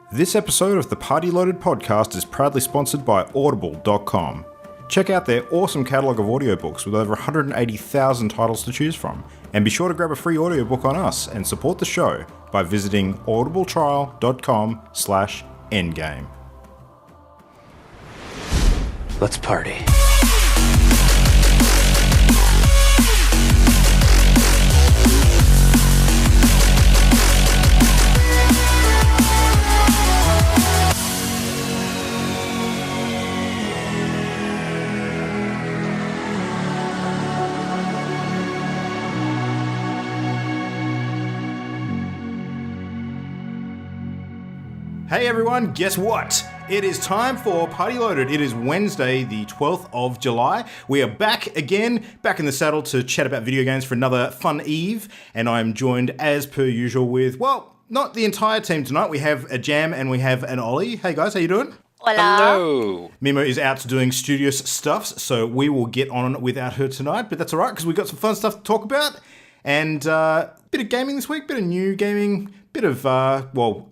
This episode of the Party Loaded podcast is proudly sponsored by Audible.com. Check out their awesome catalogue of audiobooks with over 180,000 titles to choose from. And be sure to grab a free audiobook on us and support the show by visiting audibletrial.com/endgame. Let's party. Hey everyone, guess what? It is time for Party Loaded. It is Wednesday, the 12th of July. We are back again, back in the saddle to chat about video games for another fun eve. And I'm joined as per usual with, well, not the entire team tonight. We have a Jam and we have an Ollie. Hey guys, how you doing? Hola. Hello. Mimo is out doing studious stuffs, so we will get on without her tonight. But that's all right, because we've got some fun stuff to talk about. And bit of gaming this week, bit of new gaming, bit of,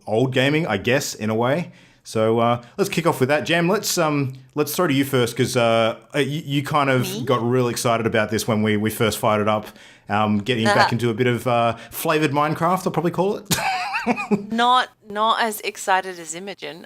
old gaming, I guess, in a way. So let's kick off with that. Jam, let's throw to you first, because you kind of got real excited about this when we first fired it up, getting back into a bit of flavoured Minecraft, I'll probably call it. Not as excited as Imogen.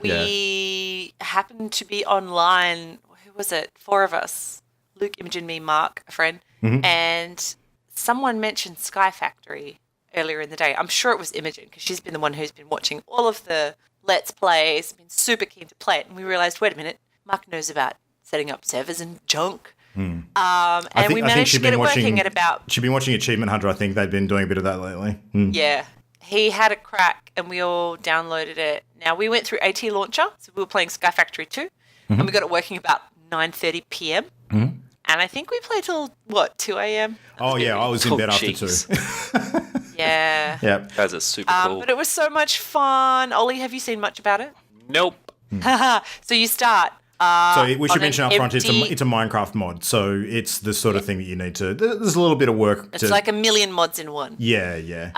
We happened to be online. Who was it? 4 of us. Luke, Imogen, me, Mark, a friend. Mm-hmm. And someone mentioned Sky Factory earlier in the day. I'm sure it was Imogen, because she's been the one who's been watching all of the Let's Plays, been super keen to play it. And we realised, wait a minute, Mark knows about setting up servers and junk. And we managed to get it working at about... She's been watching Achievement Hunter, I think. They've been doing a bit of that lately. Yeah. He had a crack and we all downloaded it. Now, we went through AT Launcher, so we were playing Sky Factory 2, and we got it working about 9:30 p.m. Mm-hmm. And I think we played till, 2 a.m.? Oh, yeah, I was in bed after 2. Yeah. Yep. Guys are super cool. But it was so much fun. Ollie, have you seen much about it? Nope. So you start... So we should mention up front, empty... it's a Minecraft mod, so it's the sort of thing that you need to... There's a little bit of work It's like a million mods in one. Yeah. You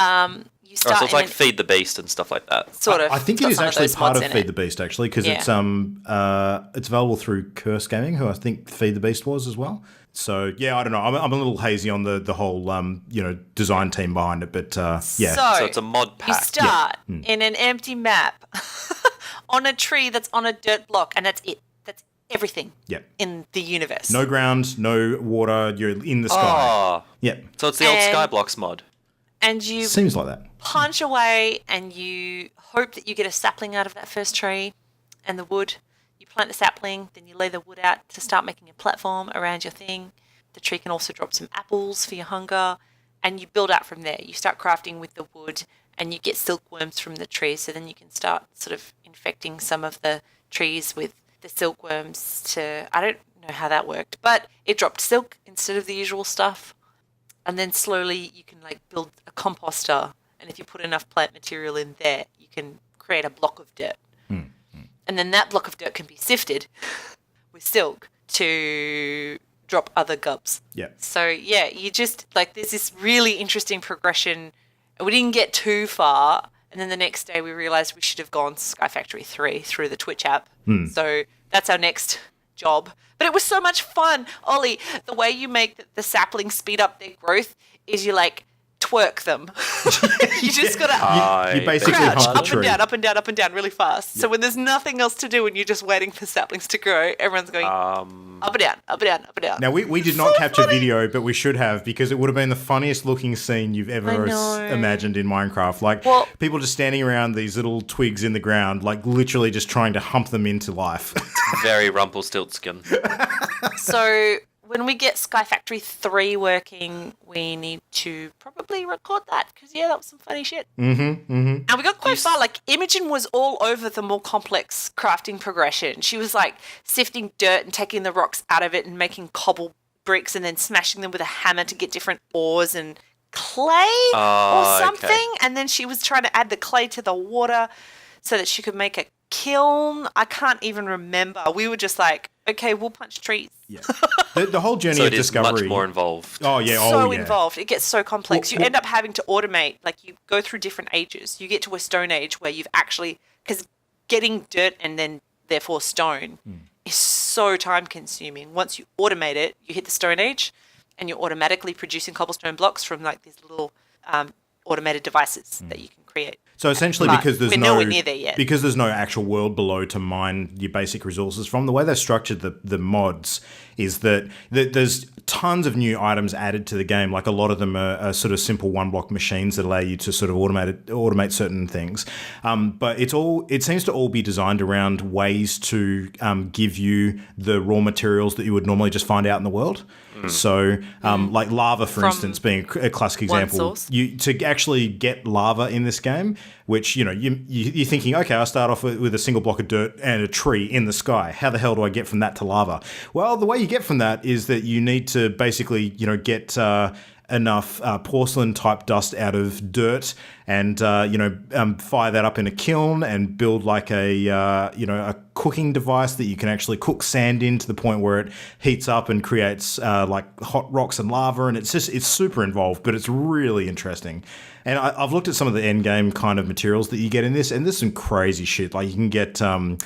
So start it's like Feed the Beast and stuff like that. Sort of. I think it is actually part of Feed the Beast, actually, because it's available through Curse Gaming, who I think Feed the Beast was as well. So, yeah, I don't know. I'm a little hazy on the whole, design team behind it, but yeah. So it's a mod pack. You start in an empty map on a tree that's on a dirt block, and that's it. That's everything in the universe. No ground, no water, you're in the sky. Oh. Yep. So it's the old Skyblocks mod. And you seems like that. Punch away and you hope that you get a sapling out of that first tree and the wood. You plant the sapling, then you lay the wood out to start making a platform around your thing. The tree can also drop some apples for your hunger, and you build out from there. You start crafting with the wood and you get silkworms from the tree, so then you can start sort of infecting some of the trees with the silkworms to... I don't know how that worked, but it dropped silk instead of the usual stuff. And then slowly you can build a composter, and if you put enough plant material in there, you can create a block of dirt. And then that block of dirt can be sifted with silk to drop other gubs. Yeah. So, yeah, you just, there's this really interesting progression. We didn't get too far, and then the next day we realised we should have gone Sky Factory 3 through the Twitch app. So that's our next job. But it was so much fun. Ollie, the way you make the saplings speed up their growth is you twerk them. You just got to you basically crouch hump the tree. up and down really fast. So when there's nothing else to do and you're just waiting for saplings to grow, everyone's going up and down, up and down, up and down. Now, we did not capture video, but we should have, because it would have been the funniest looking scene you've ever imagined in Minecraft. People just standing around these little twigs in the ground, literally just trying to hump them into life. Very Rumpelstiltskin. So when we get Sky Factory 3 working, we need to probably record that, because, that was some funny shit. And we got quite far. Imogen was all over the more complex crafting progression. She was, sifting dirt and taking the rocks out of it and making cobble bricks and then smashing them with a hammer to get different ores and clay or something. Okay. And then she was trying to add the clay to the water so that she could make a Kiln, I can't even remember. We were just like, okay, we'll punch trees. Yeah. The whole journey So of it is discovery. much more involved. Oh yeah. So Oh yeah. involved. It gets so complex. Well, You end up having to automate. Like you go through different ages. You get to a stone age where you've actually, because getting dirt and then therefore stone is so time consuming. Once you automate it, you hit the stone age and you're automatically producing cobblestone blocks from like these little automated devices that you can create. So essentially, But because there's we're nowhere near there yet. because there's no actual world below to mine your basic resources from, the way they've structured the mods is that there's tons of new items added to the game. Like a lot of them are sort of simple one block machines that allow you to sort of automate certain things. But it seems to all be designed around ways to give you the raw materials that you would normally just find out in the world. So, like lava, for instance, being a classic example, source. to actually get lava in this game, which you're thinking, okay, I start off with a single block of dirt and a tree in the sky. How the hell do I get from that to lava? Well, the way you get from that is that you need to basically, get enough porcelain type dust out of dirt and fire that up in a kiln and build like a cooking device that you can actually cook sand in to the point where it heats up and creates like hot rocks and lava, and it's super involved, but it's really interesting. And I've looked at some of the end game kind of materials that you get in this, and there's some crazy shit. Like you can get empowered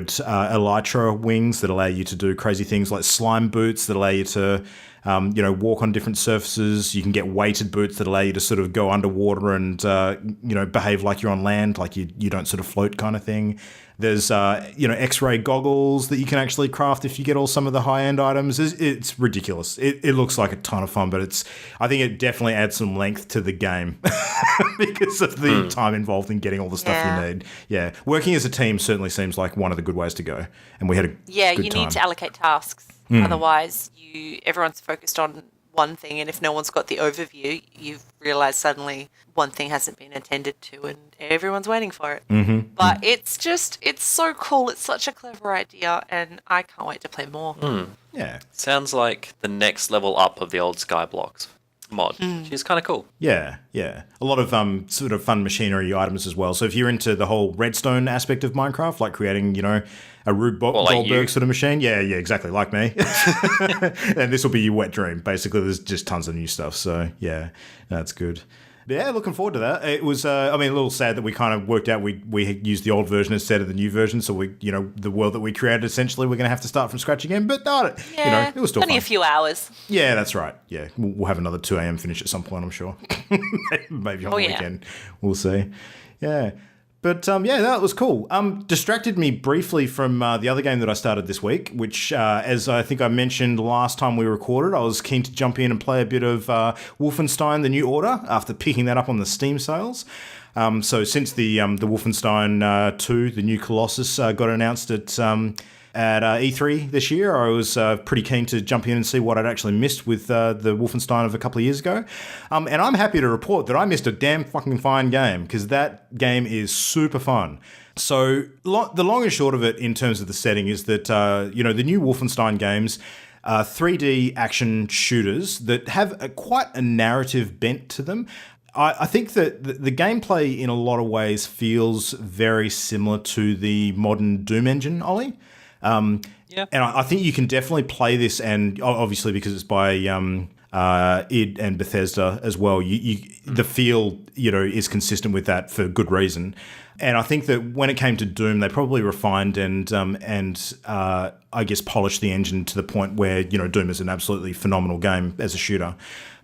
elytra wings that allow you to do crazy things, like slime boots that allow you to walk on different surfaces. You can get weighted boots that allow you to sort of go underwater and behave like you're on land, like you don't sort of float kind of thing. There's X-ray goggles that you can actually craft if you get all some of the high-end items. It's ridiculous. It looks like a ton of fun, but I think it definitely adds some length to the game because of the time involved in getting all the stuff you need. Yeah, working as a team certainly seems like one of the good ways to go, and we had a good you time. need to allocate tasks. Otherwise, everyone's focused on one thing, and if no one's got the overview, you've realised suddenly one thing hasn't been attended to and everyone's waiting for it. But it's so cool. It's such a clever idea, and I can't wait to play more. Yeah. Sounds like the next level up of the old Skyblocks mod. She's kind of cool. Yeah. A lot of sort of fun machinery items as well. So if you're into the whole redstone aspect of Minecraft, like creating, a Rube Goldberg sort of machine. Yeah, exactly, like me. And this will be your wet dream. Basically, there's just tons of new stuff. So, yeah, that's good. Yeah, looking forward to that. It was, a little sad that we kind of worked out we used the old version instead of the new version. So, the world that we created, essentially, we're going to have to start from scratch again. But, it was still only fun. a few hours. Yeah, that's right. Yeah, we'll have another 2 a.m. finish at some point, I'm sure. Maybe on the weekend. We'll see. Yeah. But, that was cool. Distracted me briefly from the other game that I started this week, which, as I think I mentioned last time we recorded, I was keen to jump in and play a bit of Wolfenstein: The New Order after picking that up on the Steam sales. So since the Wolfenstein 2, the new Colossus, got announced at E3 this year, I was pretty keen to jump in and see what I'd actually missed with the Wolfenstein of a couple of years ago. And I'm happy to report that I missed a damn fucking fine game, because that game is super fun. So the long and short of it in terms of the setting is that, the new Wolfenstein games are 3D action shooters that have quite a narrative bent to them. I think that the gameplay in a lot of ways feels very similar to the modern Doom engine, Ollie. And I think you can definitely play this, and obviously because it's by id and Bethesda as well, the feel is consistent with that for good reason. And I think that when it came to Doom, they probably refined and I guess polished the engine to the point where Doom is an absolutely phenomenal game as a shooter.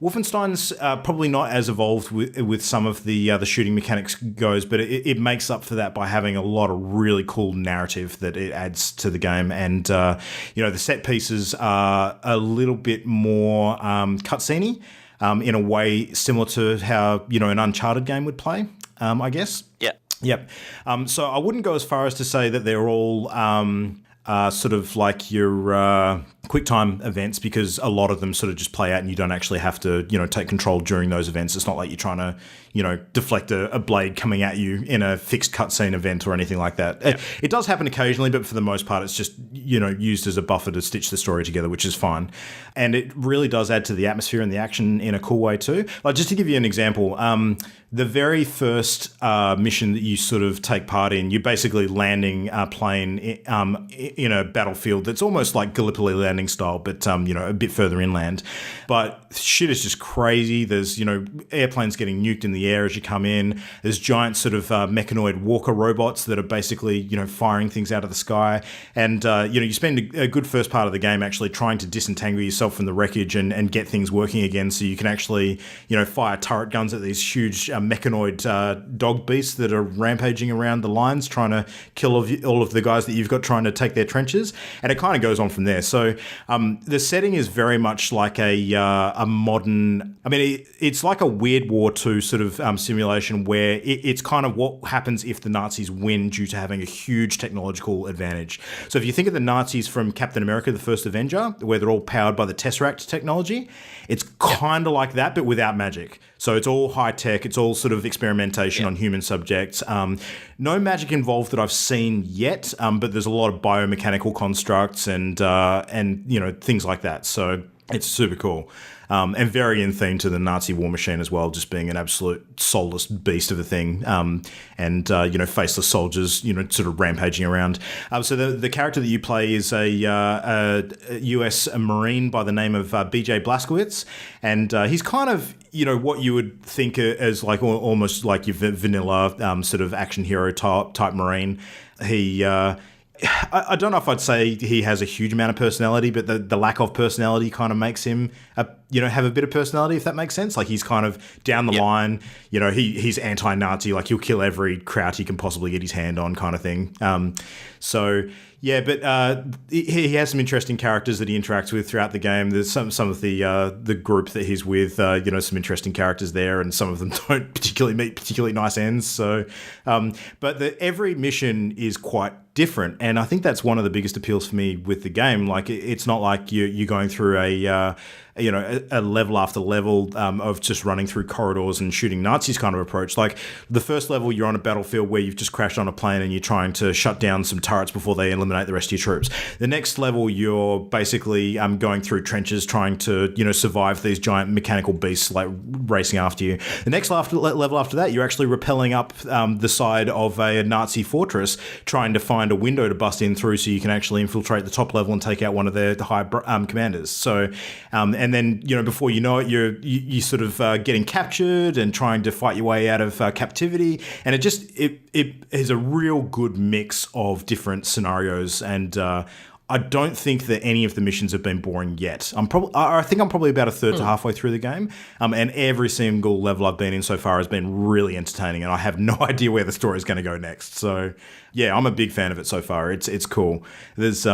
Wolfenstein's probably not as evolved with some of the shooting mechanics goes, but it makes up for that by having a lot of really cool narrative that it adds to the game. And the set pieces are a little bit more cutscene-y in a way similar to how an Uncharted game would play, I guess. Yeah. Yep. So I wouldn't go as far as to say that they're all sort of like your quick time events, because a lot of them sort of just play out and you don't actually have to, take control during those events. It's not like you're trying to, deflect a blade coming at you in a fixed cutscene event or anything like that. Yeah. It does happen occasionally, but for the most part, it's just, used as a buffer to stitch the story together, which is fine. And it really does add to the atmosphere and the action in a cool way too. Like, just to give you an example, the very first mission that you sort of take part in, you're basically landing a plane in a battlefield that's almost like Gallipoli landing style, but a bit further inland. But shit is just crazy. There's airplanes getting nuked in the air as you come in. There's giant sort of mechanoid walker robots that are basically firing things out of the sky. And you spend a good first part of the game actually trying to disentangle yourself from the wreckage and get things working again, so you can actually fire turret guns at these huge mechanoid dog beasts that are rampaging around the lines trying to kill all of the guys that you've got trying to take their trenches. And it kind of goes on from there. So the setting is very much like a modern, it's like a Weird War II sort of simulation where it's kind of what happens if the Nazis win due to having a huge technological advantage. So if you think of the Nazis from Captain America, the First Avenger, where they're all powered by the Tesseract technology, it's kind of like that, but without magic. So it's all high tech. It's all sort of experimentation on human subjects. No magic involved that I've seen yet, but there's a lot of biomechanical constructs and things like that. So it's super cool. And very in theme to the Nazi war machine as well, just being an absolute soulless beast of a thing, and faceless soldiers, sort of rampaging around. So the character that you play is a US Marine by the name of BJ Blazkowicz, and he's kind of what you would think as like almost like your vanilla sort of action hero type Marine. He I don't know if I'd say he has a huge amount of personality, but the lack of personality kind of makes him, have a bit of personality, if that makes sense. Like, he's kind of down the line, he's anti-Nazi, like he'll kill every kraut he can possibly get his hand on kind of thing. Yeah, but he has some interesting characters that he interacts with throughout the game. There's some of the group that he's with, some interesting characters there, and some of them don't particularly meet particularly nice ends. So, but every mission is quite different, and I think that's one of the biggest appeals for me with the game. Like, it's not like you're going through a level after level of just running through corridors and shooting Nazis kind of approach. Like, the first level, you're on a battlefield where you've just crashed on a plane and you're trying to shut down some turrets before they eliminate the rest of your troops. The next level, you're basically going through trenches trying to survive these giant mechanical beasts like racing after you. The next level after that, you're actually rappelling up the side of a Nazi fortress trying to find a window to bust in through so you can actually infiltrate the top level and take out one of the high commanders. So and then before you know it, you sort of getting captured and trying to fight your way out of captivity, and it is a real good mix of different scenarios. And I don't think that any of the missions have been boring yet. I think I'm probably about a third to halfway through the game, and every single level I've been in so far has been really entertaining, and I have no idea where the story is going to go next. So yeah, I'm a big fan of it so far. It's cool. There's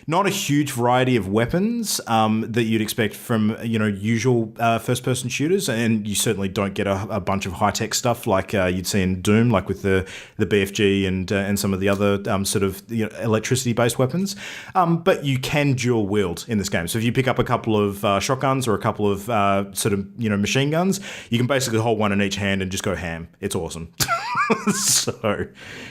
not a huge variety of weapons that you'd expect from usual first-person shooters, and you certainly don't get a bunch of high-tech stuff like you'd see in Doom, like with the BFG and some of the other sort of electricity-based weapons. But you can dual wield in this game. So if you pick up a couple of shotguns or a couple of machine guns, you can basically hold one in each hand and just go ham. It's awesome. So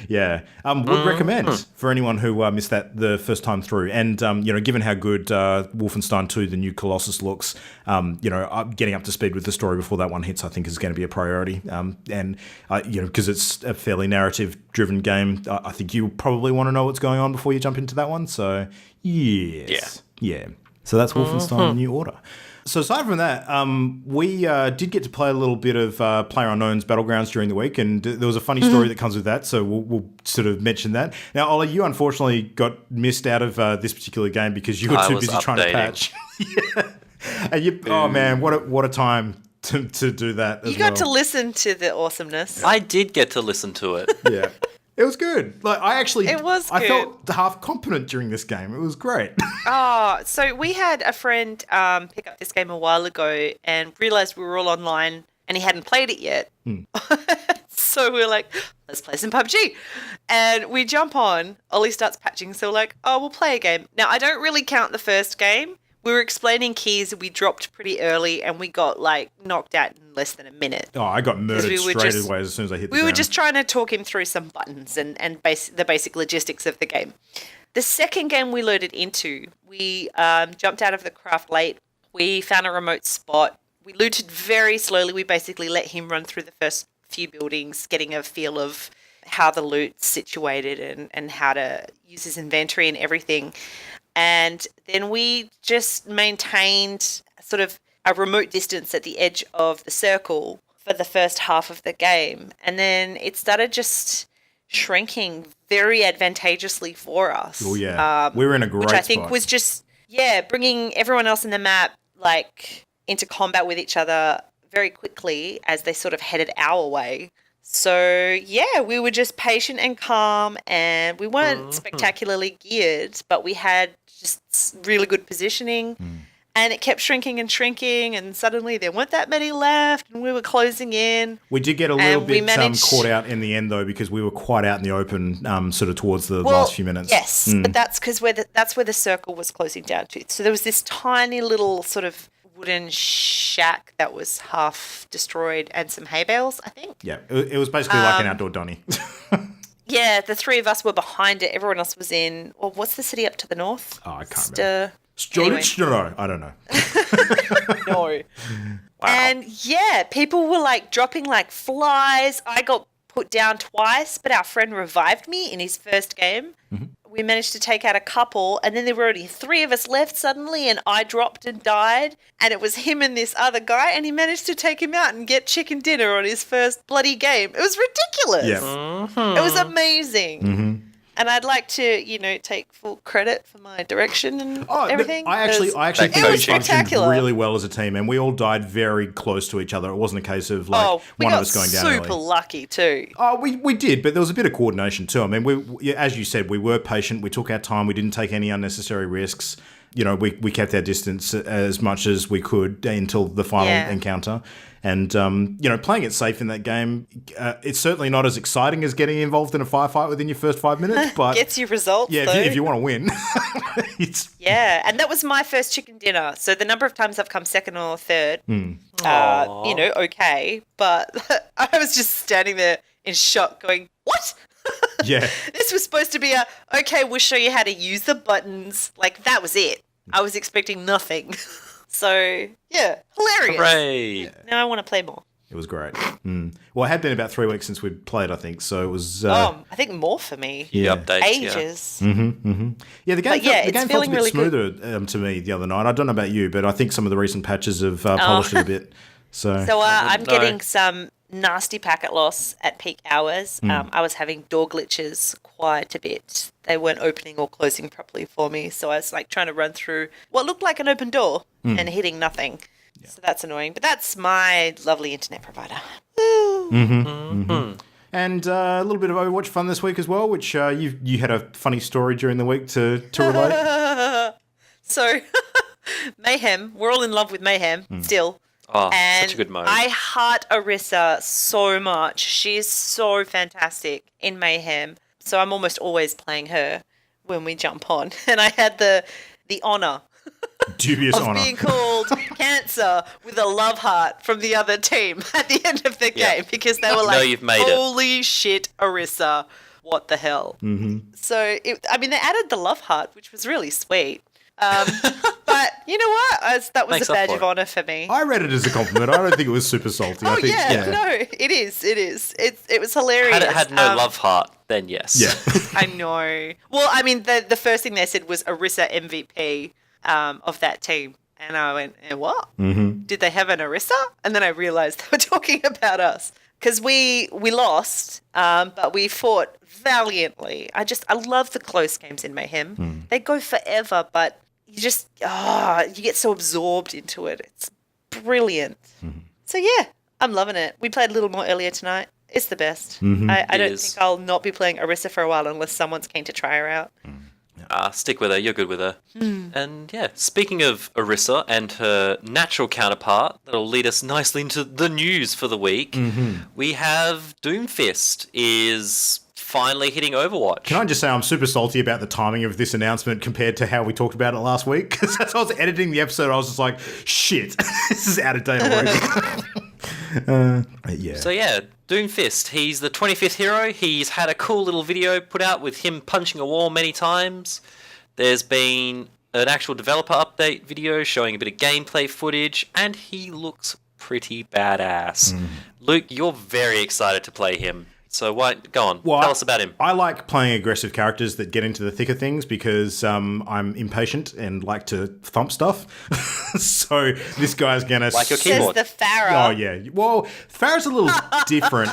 yeah, would recommend for anyone who missed that the first time through. And given how good Wolfenstein 2, the new Colossus looks, getting up to speed with the story before that one hits, I think is going to be a priority. And because it's a fairly narrative-driven game, I think you probably want to know what's going on before you jump into that one. So yes, yeah. So that's Wolfenstein: New Order. So aside from that, we did get to play a little bit of PlayerUnknown's Battlegrounds during the week, and there was a funny story that comes with that, so we'll sort of mention that. Now, Ollie, you unfortunately got missed out of this particular game because you were too busy trying to patch. Yeah. And oh man, what a time to do that. You got to listen to the awesomeness. I did get to listen to it. Yeah. It was good. Like, it was good. I felt half competent during this game. It was great. So we had a friend pick up this game a while ago and realised we were all online and he hadn't played it yet. So we're like, let's play some PUBG. And we jump on. Ollie starts patching. So we're like, oh, we'll play a game. Now, I don't really count the first game. We were explaining keys. We dropped pretty early and we got like knocked out in less than a minute. Oh, I got murdered straight away as soon as I hit the ground. We were just trying to talk him through some buttons and the basic logistics of the game. The second game we loaded into, we jumped out of the craft late. We found a remote spot. We looted very slowly. We basically let him run through the first few buildings, getting a feel of how the loot's situated and how to use his inventory and everything. And then we just maintained sort of a remote distance at the edge of the circle for the first half of the game. And then it started just shrinking very advantageously for us. Oh, yeah. We were in a great spot. Which I think spot. was just, bringing everyone else in the map, like, into combat with each other very quickly as they sort of headed our way. So, we were just patient and calm, and we weren't spectacularly geared, but we had just really good positioning, and it kept shrinking and shrinking, and suddenly there weren't that many left, and we were closing in. We did get a little bit caught out in the end, though, because we were quite out in the open sort of towards the last few minutes. Yes, but that's because that's where the circle was closing down to. So there was this tiny little sort of wooden shack that was half destroyed and some hay bales, I think. Yeah, it was basically like an outdoor Donny. Yeah, the three of us were behind it. Everyone else was in, well, what's the city up to the north? Oh, I can't remember. Anyway. No, I don't know. No. Wow. And people were like dropping like flies. I got put down twice, but our friend revived me in his first game. Mm-hmm. We managed to take out a couple, and then there were only three of us left suddenly, and I dropped and died, and it was him and this other guy, and he managed to take him out and get chicken dinner on his first bloody game. It was ridiculous. Yeah. Mm-hmm. It was amazing. Mm-hmm. And I'd like to, take full credit for my direction and everything. I actually think it was we functioned spectacular. really well as a team, and we all died very close to each other. It wasn't a case of one of us going down. We got super lucky too. Oh, we did, but there was a bit of coordination too. I mean, we as you said, we were patient. We took our time. We didn't take any unnecessary risks. We kept our distance as much as we could until the final encounter. And, playing it safe in that game, it's certainly not as exciting as getting involved in a firefight within your first 5 minutes. But gets you results, yeah, if you want to win. And that was my first chicken dinner. So the number of times I've come second or third, okay. But I was just standing there in shock going, what? Yeah. This was supposed to be we'll show you how to use the buttons. Like, that was it. I was expecting nothing. So, hilarious. Hooray. Yeah. Now I want to play more. It was great. Well, it had been about 3 weeks since we'd played, I think, so it was... I think more for me. Updates, Ages. Yeah. Yeah, the game felt a bit really smoother to me the other night. I don't know about you, but I think some of the recent patches have polished it a bit. So I'm getting some nasty packet loss at peak hours. I was having door glitches quite a bit. They weren't opening or closing properly for me, so I was like trying to run through what looked like an open door and hitting nothing. Yeah. So that's annoying, but that's my lovely internet provider. And a little bit of Overwatch fun this week as well, which you had a funny story during the week to relate. So Mayhem, we're all in love with Mayhem still. Oh, and such a good mode. I heart Orisa so much. She is so fantastic in Mayhem. So I'm almost always playing her when we jump on. And I had the honour dubious of being called Cancer with a love heart from the other team at the end of the game because they were like, holy shit, Orisa, what the hell? Mm-hmm. So, they added the love heart, which was really sweet. But you know what? That was a badge of honour for me. I read it as a compliment. I don't think it was super salty. No, it is. It was hilarious. Had it had no love heart, then yes. Yeah. I know. Well, the first thing they said was Orisa MVP of that team. And I went, what? Mm-hmm. Did they have an Orisa? And then I realised they were talking about us. Because we lost, but we fought valiantly. I love the close games in Mayhem. They go forever, but you just, you get so absorbed into it. It's brilliant. So, I'm loving it. We played a little more earlier tonight. It's the best. I don't think I'll not be playing Orisa for a while unless someone's keen to try her out. Stick with her. You're good with her. And yeah, speaking of Orisa and her natural counterpart, that'll lead us nicely into the news for the week. We have Doomfist is finally hitting Overwatch. Can I just say I'm super salty about the timing of this announcement compared to how we talked about it last week? Because as I was editing the episode, I was just like, shit, this is out of date already. Yeah. So yeah, Doomfist, he's the 25th hero. He's had a cool little video put out with him punching a wall many times. There's been an actual developer update video showing a bit of gameplay footage, and he looks pretty badass. Luke, you're very excited to play him. So go on, tell us about him. I like playing aggressive characters that get into the thick of things because I'm impatient and like to thump stuff. So this guy's going to... Like your keyboard. Says the Farrah. Oh, yeah. Well, Farrah's a little different,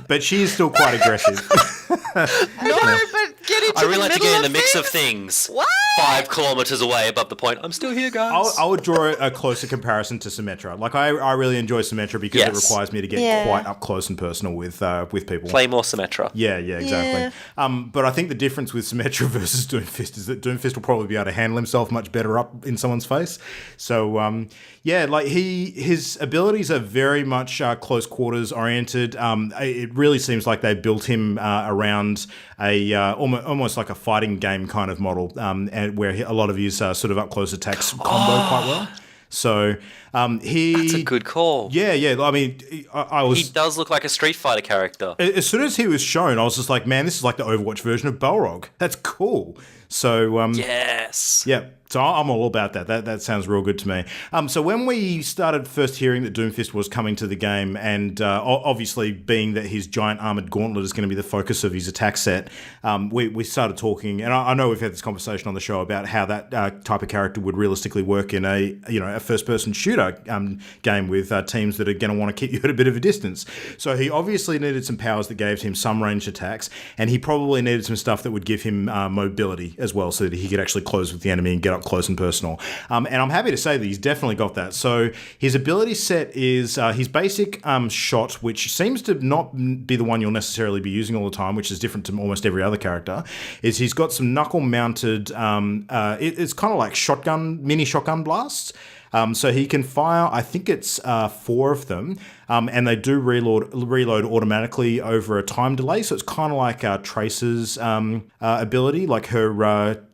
but she is still quite aggressive. No, but get into I really the like to middle get in the of mix of things. things. What? 5 kilometers away above the point. I'm still here, guys. I would draw a closer comparison to Symmetra. Like, I really enjoy Symmetra because it requires me to get quite up close and personal with people. Play more Symmetra. Yeah, exactly. Yeah. But I think the difference with Symmetra versus Doomfist is that Doomfist will probably be able to handle himself much better up in someone's face. So, like his abilities are very much close quarters oriented. It really seems like they built him around a almost like a fighting game kind of model, and where a lot of his sort of up close attacks combo quite well. So That's a good call. Yeah. I mean, I was... He does look like a Street Fighter character. As soon as he was shown, I was just like, man, this is like the Overwatch version of Balrog. That's cool. So, yes. Yeah. So I'm all about that. That sounds real good to me. So when we started first hearing that Doomfist was coming to the game, and obviously being that his giant armored gauntlet is going to be the focus of his attack set, we started talking, and I know we've had this conversation on the show about how that type of character would realistically work in a first-person shooter game with teams that are going to want to keep you at a bit of a distance. So he obviously needed some powers that gave him some ranged attacks, and he probably needed some stuff that would give him mobility as well, so that he could actually close with the enemy and get up close and personal. And I'm happy to say that he's definitely got that. So his ability set is his basic shot, which seems to not be the one you'll necessarily be using all the time, which is different to almost every other character, is he's got some knuckle-mounted, it's kind of like mini shotgun blasts. So he can fire, I think it's 4 of them, and they do reload automatically over a time delay. So it's kind of like Tracer's ability, like her...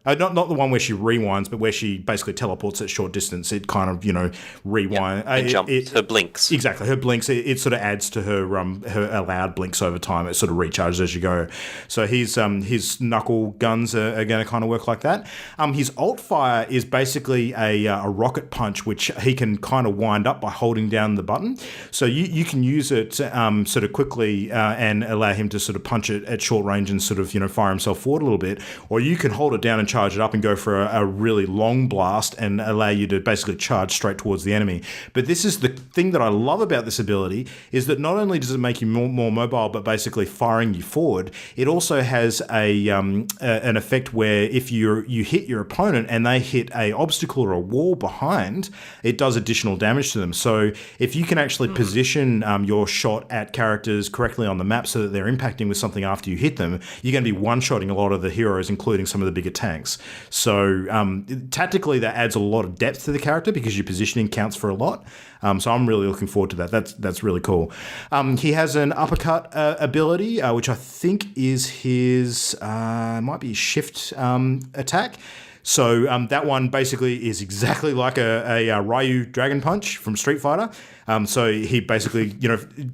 not the one where she rewinds, but where she basically teleports at short distance. It kind of, rewind. And jumps. Her blinks. Exactly. Her blinks, it sort of adds to her allowed blinks over time. It sort of recharges as you go. So his knuckle guns are going to kind of work like that. His alt fire is basically a rocket punch, which he can kind of wind up by holding down the button. So you can use it sort of quickly and allow him to sort of punch it at short range and sort of, fire himself forward a little bit. Or you can hold it down and charge it up and go for a really long blast and allow you to basically charge straight towards the enemy. But this is the thing that I love about this ability, is that not only does it make you more mobile, but basically firing you forward, it also has an effect where if you hit your opponent and they hit a obstacle or a wall behind, it does additional damage to them. So if you can actually position your shot at characters correctly on the map so that they're impacting with something after you hit them, you're going to be one-shotting a lot of the heroes, including some of the bigger tanks. So tactically, that adds a lot of depth to the character because your positioning counts for a lot. So I'm really looking forward to that. That's really cool. He has an uppercut ability, which I think is his might be shift attack. So that one basically is exactly like a Ryu Dragon Punch from Street Fighter. So he basically,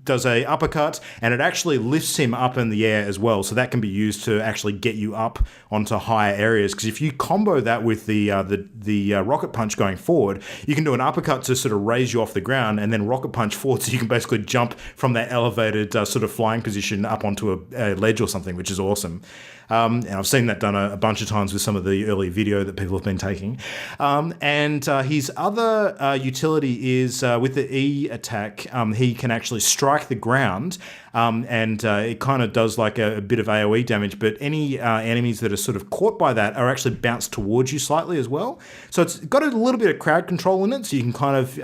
does a uppercut, and it actually lifts him up in the air as well. So that can be used to actually get you up onto higher areas. Because if you combo that with the rocket punch going forward, you can do an uppercut to sort of raise you off the ground, and then rocket punch forward, so you can basically jump from that elevated sort of flying position up onto a ledge or something, which is awesome. And I've seen that done a bunch of times with some of the early video that people have been taking. And his other utility is with the E AoE attack, he can actually strike the ground, and it kind of does like a bit of AoE damage, but any enemies that are sort of caught by that are actually bounced towards you slightly as well. So it's got a little bit of crowd control in it, so you can kind of,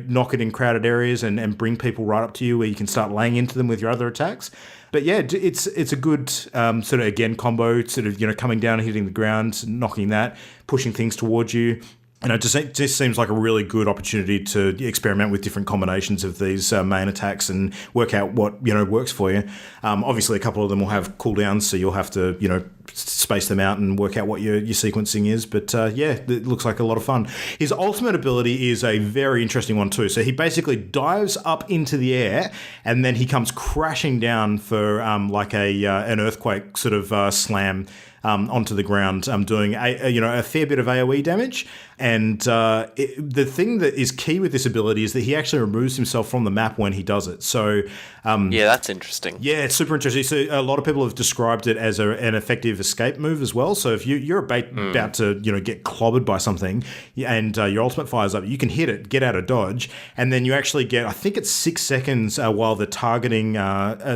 knock it in crowded areas and bring people right up to you where you can start laying into them with your other attacks. But yeah, it's a good sort of, again, combo, sort of, coming down and hitting the ground, knocking that, pushing things towards you. And it just seems like a really good opportunity to experiment with different combinations of these main attacks and work out what, works for you. Obviously, a couple of them will have cooldowns, so you'll have to, space them out and work out what your sequencing is. But it looks like a lot of fun. His ultimate ability is a very interesting one too. So he basically dives up into the air and then he comes crashing down for like an earthquake sort of slam onto the ground, doing a fair bit of AoE damage. And the thing that is key with this ability is that he actually removes himself from the map when he does it. So that's interesting. Yeah, it's super interesting. So a lot of people have described it as an effective escape move as well. So if you're about to get clobbered by something and your ultimate fires up, you can hit it, get out of dodge, and then you actually get, I think it's 6 seconds while the targeting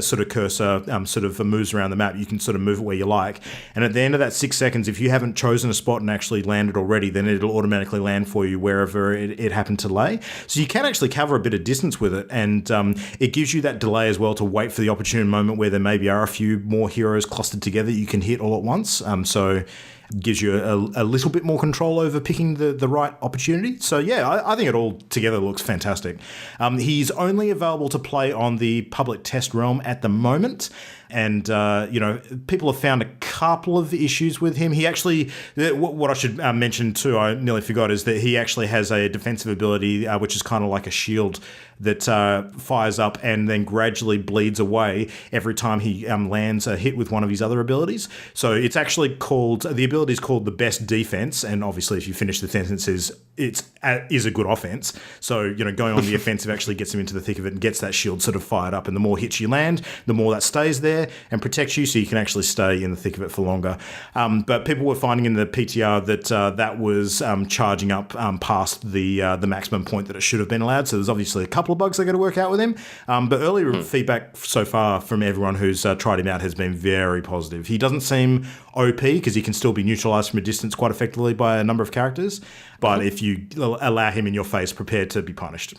sort of cursor sort of moves around the map. You can sort of move it where you like. And at the end of that 6 seconds, if you haven't chosen a spot and actually landed already, then it'll automatically land for you wherever it happened to lay. So you can actually cover a bit of distance with it, and it gives you that delay as well to wait for the opportune moment where there maybe are a few more heroes clustered together you can hit all at once. So it gives you a little bit more control over picking the right opportunity. So yeah, I think it all together looks fantastic. He's only available to play on the public test realm at the moment. And, people have found a couple of issues with him. He actually, what I should mention too, I nearly forgot, is that he actually has a defensive ability, which is kind of like a shield that fires up and then gradually bleeds away every time he lands a hit with one of his other abilities. So it's actually the ability is called the best defense. And obviously if you finish the sentences, it is a good offense. So, going on the offensive actually gets him into the thick of it and gets that shield sort of fired up. And the more hits you land, the more that stays there and protects you, so you can actually stay in the thick of it for longer. But people were finding in the PTR that that was charging up past the maximum point that it should have been allowed. So there's obviously a couple of bugs they got to work out with him. But early feedback so far from everyone who's tried him out has been very positive. He doesn't seem OP because he can still be neutralized from a distance quite effectively by a number of characters. But if you allow him in your face, prepare to be punished,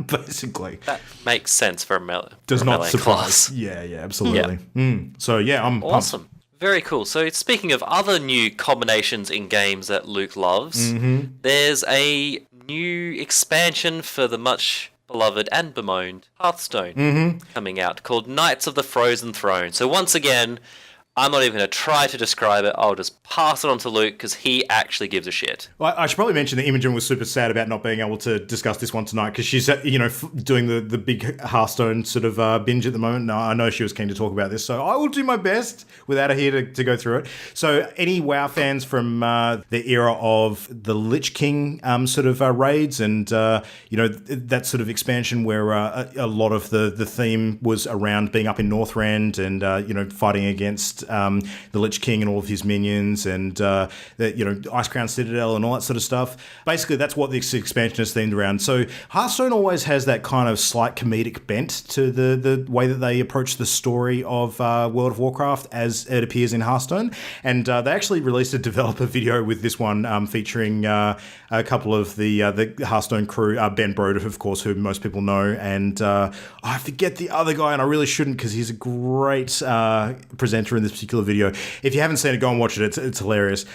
basically. That makes sense for a melee. Does not surprise. Class. Yeah, absolutely. Yeah. So yeah, I'm awesome. Pumped. Very cool. So speaking of other new combinations in games that Luke loves, there's a new expansion for the much beloved and bemoaned Hearthstone coming out called Knights of the Frozen Throne. So once again, I'm not even going to try to describe it. I'll just pass it on to Luke because he actually gives a shit. Well, I should probably mention that Imogen was super sad about not being able to discuss this one tonight because she's, doing the big Hearthstone sort of binge at the moment. No, I know she was keen to talk about this, so I will do my best without her here to go through it. So any WoW fans from the era of the Lich King sort of raids and, that sort of expansion where a lot of the theme was around being up in Northrend and, fighting against the Lich King and all of his minions and Icecrown Citadel and all that sort of stuff. Basically, that's what this expansion is themed around. So Hearthstone always has that kind of slight comedic bent to the way that they approach the story of World of Warcraft as it appears in Hearthstone. And they actually released a developer video with this one featuring a couple of the Hearthstone crew, Ben Broder, of course, who most people know, and I forget the other guy, and I really shouldn't because he's a great presenter in this particular video. If you haven't seen it, go and watch it. It's hilarious.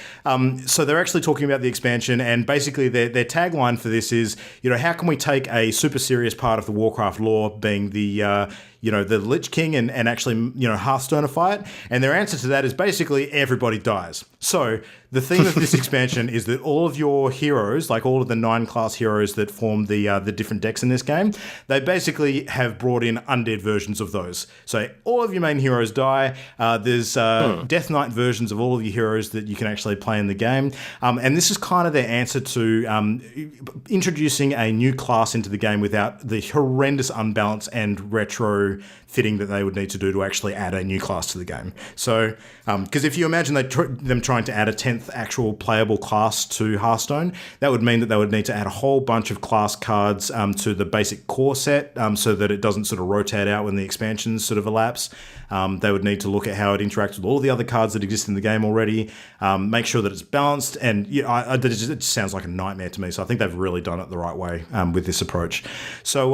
So they're actually talking about the expansion, and basically their tagline for this is, how can we take a super serious part of the Warcraft lore, being the Lich King and actually, Hearthstoneify it? And their answer to that is basically everybody dies. So the theme of this expansion is that all of your heroes, like all of the 9 class heroes that form the different decks in this game, they basically have brought in undead versions of those. So all of your main heroes die. There's Death Knight versions of all of your heroes that you can actually play in the game. And this is kind of their answer to introducing a new class into the game without the horrendous unbalance and retro so fitting that they would need to do to actually add a new class to the game. So, because if you imagine them trying to add a 10th actual playable class to Hearthstone, that would mean that they would need to add a whole bunch of class cards to the basic core set so that it doesn't sort of rotate out when the expansions sort of elapse. They would need to look at how it interacts with all the other cards that exist in the game already, make sure that it's balanced, and it just sounds like a nightmare to me. So I think they've really done it the right way with this approach. So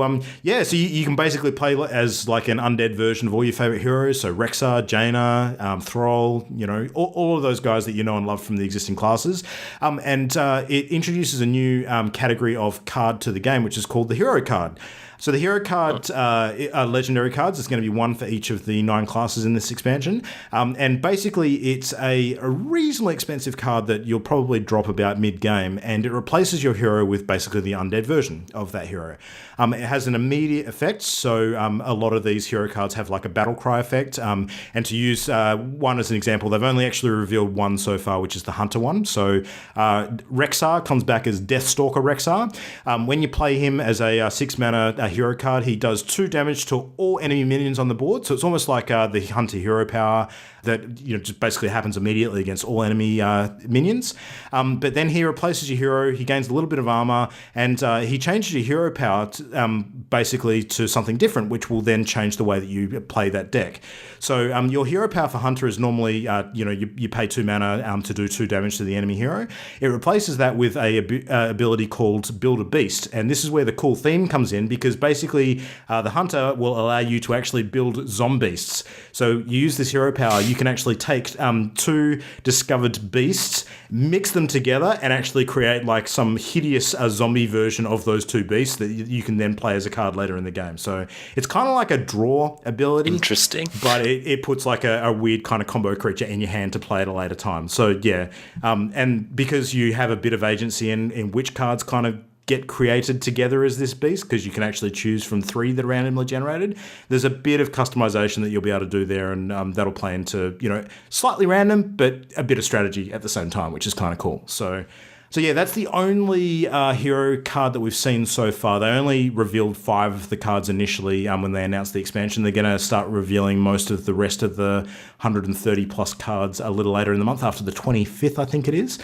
so you can basically play as like an undead version of all your favorite heroes. So Rexxar, Jaina, Thrall, all of those guys that you know and love from the existing classes. And it introduces a new category of card to the game, which is called the hero card. So the hero card are legendary cards. It's going to be one for each of the 9 classes in this expansion. And basically, it's a reasonably expensive card that you'll probably drop about mid-game, and it replaces your hero with basically the undead version of that hero. It has an immediate effect, so a lot of these hero cards have like a battle cry effect. And to use one as an example, they've only actually revealed one so far, which is the Hunter one. So Rexxar comes back as Deathstalker Rexxar. When you play him as a 6-mana hero card, he does 2 damage to all enemy minions on the board. So it's almost like the Hunter hero power that just basically happens immediately against all enemy minions. But then he replaces your hero, he gains a little bit of armor, and he changes your hero power basically to something different, which will then change the way that you play that deck. So your hero power for Hunter is normally, you pay 2 mana to do 2 damage to the enemy hero. It replaces that with a ability called Build a Beast, and this is where the cool theme comes in, because basically the Hunter will allow you to actually build zombeasts. So you use this hero power, you can actually take 2 discovered beasts, mix them together, and actually create like some hideous zombie version of those 2 beasts that you can then play as a card later in the game. So it's kind of like a draw ability. Interesting. But it puts like a weird kind of combo creature in your hand to play at a later time. So yeah, and because you have a bit of agency in which cards kind of get created together as this beast, because you can actually choose from 3 that are randomly generated, there's a bit of customization that you'll be able to do there, and that'll play into slightly random but a bit of strategy at the same time, which is kind of cool. So yeah, that's the only hero card that we've seen so far. They only revealed 5 of the cards initially when they announced the expansion. They're going to start revealing most of the rest of the 130 plus cards a little later in the month, after the 25th, I think it is.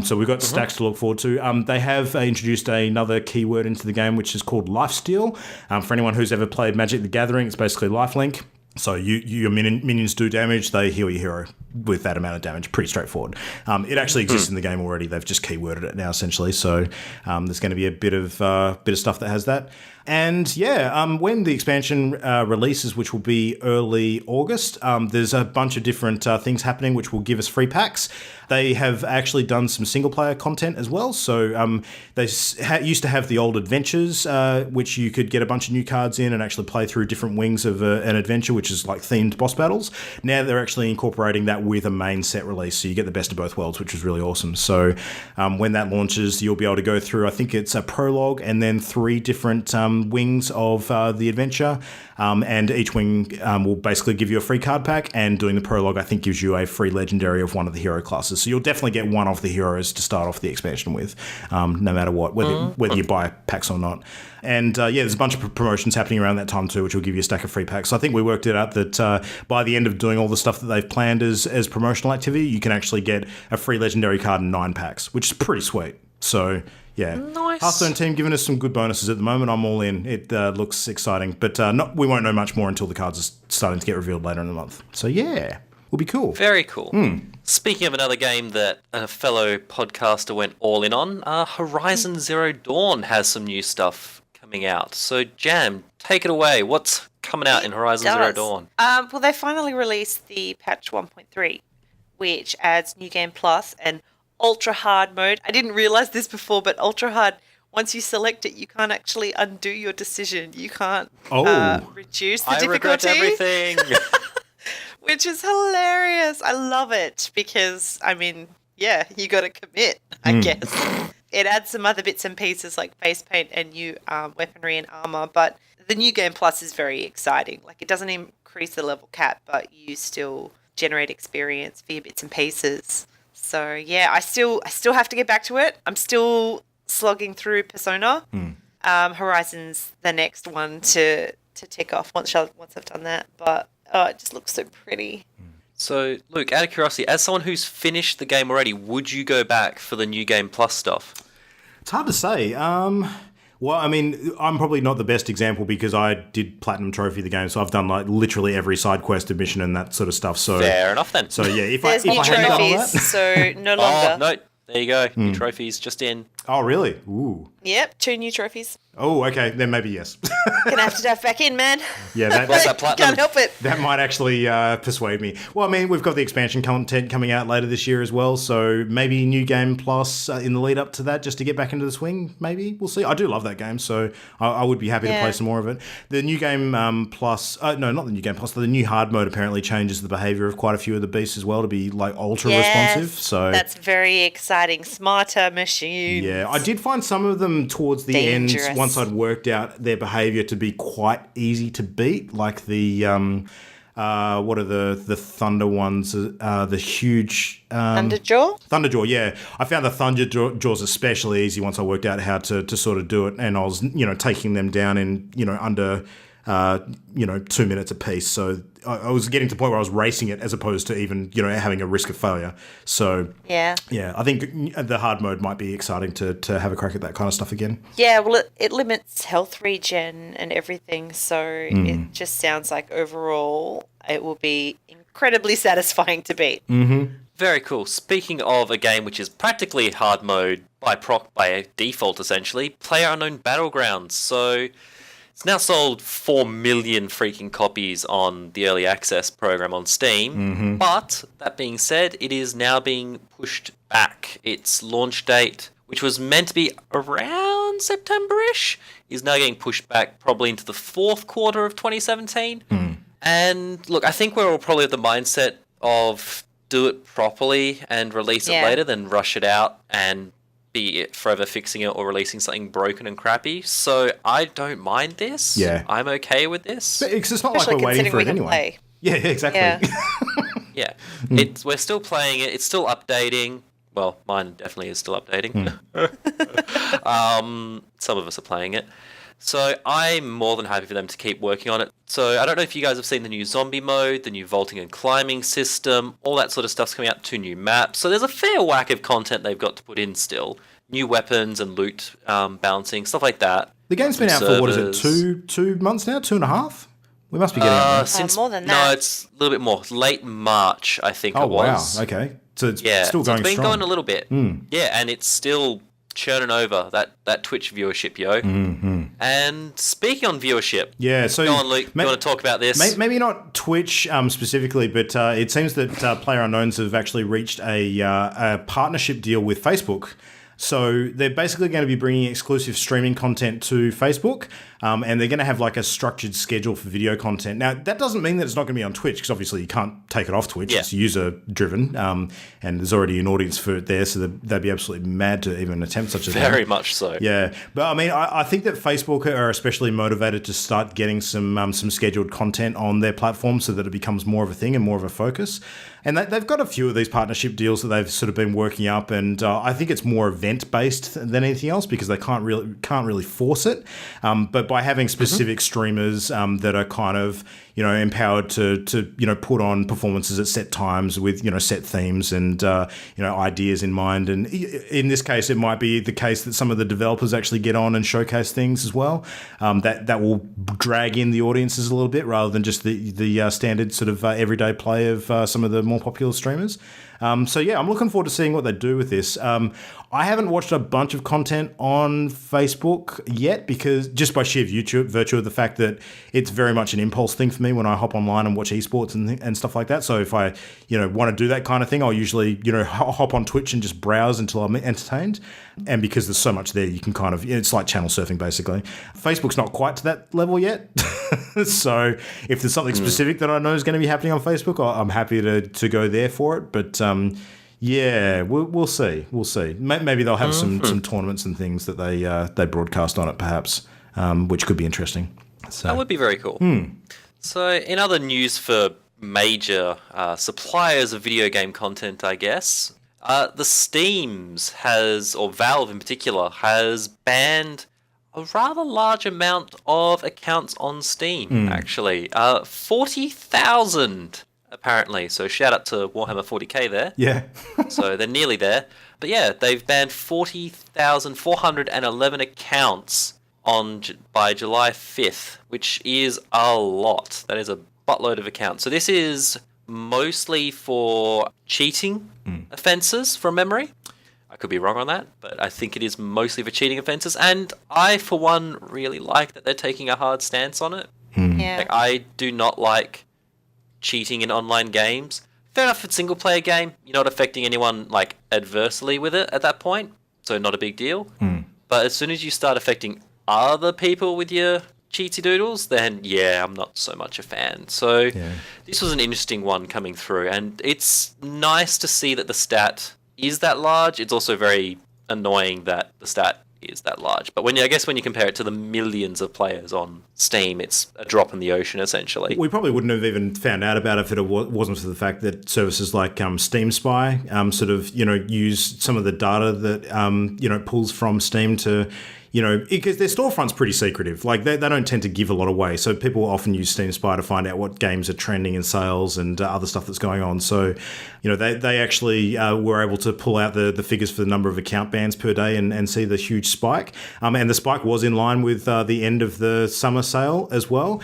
So we've got stacks to look forward to. They have introduced another keyword into the game, which is called Lifesteal. For anyone who's ever played Magic the Gathering, it's basically lifelink. So your minions do damage, they heal your hero with that amount of damage. Pretty straightforward. It actually exists in the game already. They've just keyworded it now, essentially. So there's going to be a bit of stuff that has that. And yeah, when the expansion releases, which will be early August, there's a bunch of different things happening which will give us free packs. They have actually done some single-player content as well. So they used to have the old adventures, which you could get a bunch of new cards in and actually play through different wings of an adventure, which is like themed boss battles. Now they're actually incorporating that with a main set release, so you get the best of both worlds, which is really awesome. So when that launches, you'll be able to go through, I think it's a prologue and then 3 different wings of the adventure, and each wing will basically give you a free card pack, and doing the prologue, I think, gives you a free legendary of one of the hero classes. So you'll definitely get one of the heroes to start off the expansion with, no matter what, whether you buy packs or not. And there's a bunch of promotions happening around that time too, which will give you a stack of free packs. So I think we worked it out that by the end of doing all the stuff that they've planned as promotional activity, you can actually get a free legendary card in 9 packs, which is pretty sweet. So yeah, nice. Hearthstone team giving us some good bonuses at the moment. I'm all in. It looks exciting, but we won't know much more until the cards are starting to get revealed later in the month. So yeah, will be cool. Very cool. Speaking of another game that a fellow podcaster went all in on, Horizon Zero Dawn has some new stuff coming out. So Jam, take it away. What's coming out in Horizon Zero Dawn? Well, they finally released the patch 1.3, which adds New Game Plus and Ultra Hard mode. I didn't realize this before, but Ultra Hard, once you select it, you can't actually undo your decision. You can't reduce the difficulty. I regret everything. Which is hilarious. I love it because, you got to commit, I guess. It adds some other bits and pieces like face paint and new weaponry and armor, but the New Game Plus is very exciting. Like, it doesn't increase the level cap, but you still generate experience for your bits and pieces. So yeah, I still have to get back to it. I'm still slogging through Persona. Horizon's the next one to to tick off once I've done that. But it just looks so pretty. So, Luke, out of curiosity, as someone who's finished the game already, would you go back for the New Game Plus stuff? It's hard to say. Well, I mean, I'm probably not the best example because I did Platinum Trophy the game, so I've done like literally every side quest mission and that sort of stuff. So Fair enough then. So yeah, if There's I new hadn't done all that, trophies, so no longer. Oh, no. There you go. New trophies just in. oh really? Ooh. Yep, 2 new trophies. Oh, okay, then maybe yes. Gonna have to dive back in, man. Yeah, What's that platinum? Can't help it. that might actually persuade me. Well, I mean, we've got the expansion content coming out later this year as well, so maybe New Game Plus in the lead up to that just to get back into the swing, maybe. We'll see. I do love that game, so I would be happy to play some more of it. The New Game Plus, no, not the New Game Plus, the new hard mode apparently changes the behavior of quite a few of the beasts as well to be like ultra responsive. So that's very exciting. Smarter machines. yeah, I did find some of them towards the end, once I'd worked out their behaviour to be quite easy to beat, like the what are the thunder ones? The huge Thunderjaw. Thunderjaw, yeah. I found the Thunderjaws especially easy once I worked out how to sort of do it, and I was taking them down in under 2 minutes apiece. So I was getting to the point where I was racing it as opposed to even having a risk of failure. So Yeah. I think the hard mode might be exciting to have a crack at that kind of stuff again. Yeah, well, it limits health regen and everything, so it just sounds like overall it will be incredibly satisfying to beat. Very cool. Speaking of a game which is practically hard mode by default, essentially, PlayerUnknown Battlegrounds. So it's now sold 4 million freaking copies on the early access program on Steam. But that being said, it is now being pushed back. Its launch date, which was meant to be around September-ish, is now getting pushed back probably into the fourth quarter of 2017. And look, I think we're all probably of the mindset of do it properly and release it later than rush it out and be it forever fixing it or releasing something broken and crappy. So I don't mind this. Yeah. I'm okay with this. But it's not Especially like we're waiting considering for we it can anyway. play. Yeah, exactly. Yeah. Yeah. We're still playing it. It's still updating. Well, mine definitely is still updating. Some of us are playing it. So I'm more than happy for them to keep working on it. So I don't know if you guys have seen the new zombie mode, the new vaulting and climbing system, all that sort of stuff's coming out, 2 new maps. So there's a fair whack of content they've got to put in still. New weapons and loot balancing, stuff like that. The game's been out for, what is it, two months now? 2.5? We must be getting out since more than No, that. it's a little bit more. Late March, I think there. it was. Wow, okay. So it's Yeah, still going it's been strong. going a little bit. Yeah, and it's still churning over that Twitch viewership, yo. And speaking on viewership, Yeah, so go on, Luke. You want to talk about this? Maybe not Twitch specifically, but it seems that PlayerUnknowns have actually reached a partnership deal with Facebook. So they're basically going to be bringing exclusive streaming content to Facebook, and they're going to have like a structured schedule for video content. Now, that doesn't mean that it's not going to be on Twitch, because obviously you can't take it off Twitch. Yeah. It's user-driven, and there's already an audience for it there, so they'd be absolutely mad to even attempt such a thing. Very much so. Yeah, but I mean, I think that Facebook are especially motivated to start getting some scheduled content on their platform so that it becomes more of a thing and more of a focus. And they've got a few of these partnership deals that they've sort of been working up, and I think it's more event-based than anything else because they can't really force it. But by having specific streamers that are kind of empowered to put on performances at set times with set themes and ideas in mind, and in this case it might be the case that some of the developers actually get on and showcase things as well. That will drag in the audiences a little bit rather than just the standard sort of everyday play of some of the more popular streamers. So yeah, I'm looking forward to seeing what they do with this. I haven't watched a bunch of content on Facebook yet because just by sheer virtue of the fact that it's very much an impulse thing for me when I hop online and watch esports and stuff like that. So if I want to do that kind of thing, I'll usually hop on Twitch and just browse until I'm entertained. And because there's so much there, you can kind of it's like channel surfing basically. Facebook's not quite to that level yet. So if there's something specific that I know is going to be happening on Facebook, I'm happy to go there for it. But yeah, we'll see. We'll see. Maybe they'll have some tournaments and things that they broadcast on it, perhaps, which could be interesting. So That would be very cool. So in other news for major suppliers of video game content, I guess, the Steams or Valve in particular, has banned a rather large amount of accounts on Steam, actually. 40,000, apparently. So shout out to Warhammer 40k there. Yeah. So they're nearly there. But yeah, they've banned 40,411 accounts by July 5th, which is a lot. That is a buttload of accounts. So this is mostly for cheating offences from memory. I could be wrong on that, but I think it is mostly for cheating offences. And I, for one, really like that they're taking a hard stance on it. Yeah. Like, I do not like cheating in online games. Fair enough, it's a single-player game. You're not affecting anyone like adversely with it at that point, so not a big deal. But as soon as you start affecting other people with your cheaty doodles, then yeah, I'm not so much a fan. So this was an interesting one coming through, and it's nice to see that the stat is that large. It's also very annoying that the stat is that large. But I guess when you compare it to the millions of players on Steam, it's a drop in the ocean, essentially. We probably wouldn't have even found out about it if it wasn't for the fact that services like Steam Spy sort of, use some of the data that, pulls from Steam to, because their storefront's pretty secretive. Like, they don't tend to give a lot away. So people often use Steam Spy to find out what games are trending in sales and other stuff that's going on. So, they actually were able to pull out the figures for the number of account bans per day and see the huge spike. And the spike was in line with the end of the summer sale as well.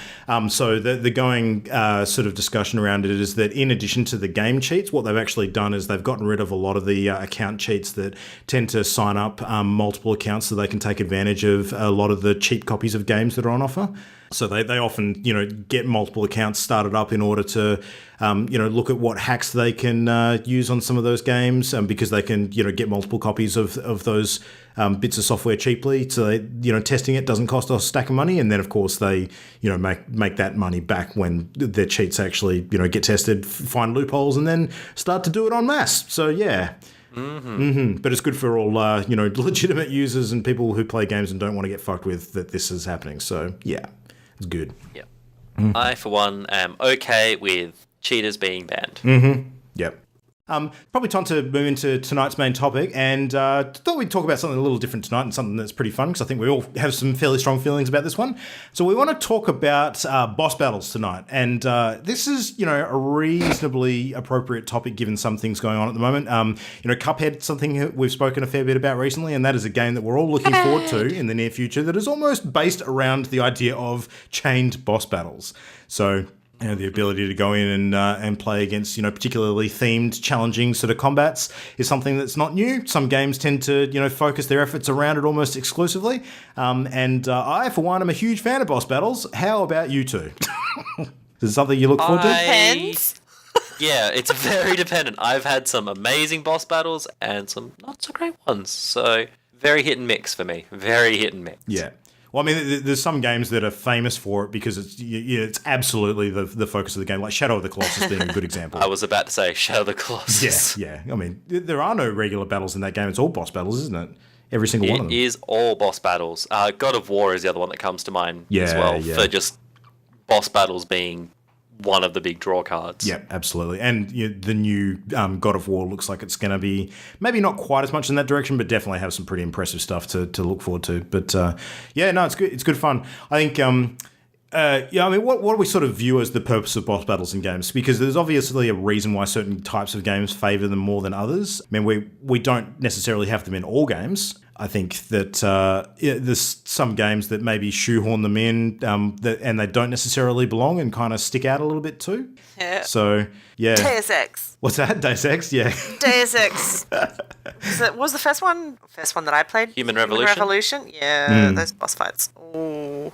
So the going sort of discussion around it is that in addition to the game cheats, what they've actually done is they've gotten rid of a lot of the account cheats that tend to sign up multiple accounts so they can take advantage of a lot of the cheap copies of games that are on offer. So they often, get multiple accounts started up in order to, look at what hacks they can use on some of those games because they can, get multiple copies of those bits of software cheaply. So they, testing it doesn't cost a stack of money. And then, of course, they, make that money back when their cheats actually, get tested, find loopholes, and then start to do it en masse. So, yeah. But it's good for all, legitimate users and people who play games and don't want to get fucked with that this is happening. So, yeah, it's good. Yeah. I, for one, am okay with cheaters being banned. Yep. Probably time to move into tonight's main topic, and thought we'd talk about something a little different tonight and something that's pretty fun because I think we all have some fairly strong feelings about this one. So we want to talk about boss battles tonight, and this is a reasonably appropriate topic given some things going on at the moment. Cuphead, something we've spoken a fair bit about recently, and that is a game that we're all looking forward to in the near future that is almost based around the idea of chained boss battles. So, the ability to go in and play against, particularly themed, challenging sort of combats is something that's not new. Some games tend to, focus their efforts around it almost exclusively. And I, for one, am a huge fan of boss battles. How about you two? Is it something you look forward to? Depends. Yeah, it's very dependent. I've had some amazing boss battles and some not so great ones. So very hit and mix for me. Very hit and mix. Yeah. Well, I mean, there's some games that are famous for it because it's absolutely the focus of the game, like Shadow of the Colossus being a good example. I was about to say Shadow of the Colossus. Yeah. I mean, there are no regular battles in that game. It's all boss battles, isn't it? Every single one of them. It is all boss battles. God of War is the other one that comes to mind as well for just boss battles being one of the big draw cards. Yeah, absolutely. And the new God of War looks like it's going to be maybe not quite as much in that direction, but definitely have some pretty impressive stuff to look forward to. But it's good. It's good fun. I think. What do we sort of view as the purpose of boss battles in games? Because there's obviously a reason why certain types of games favour them more than others. I mean, we don't necessarily have them in all games. I think that there's some games that maybe shoehorn them in and they don't necessarily belong and kind of stick out a little bit too. Yeah. So, yeah. Deus Ex. What's that? Deus Ex? Yeah. Deus Ex. What was the first one? First one that I played? Human Revolution? Yeah, those boss fights. Ooh.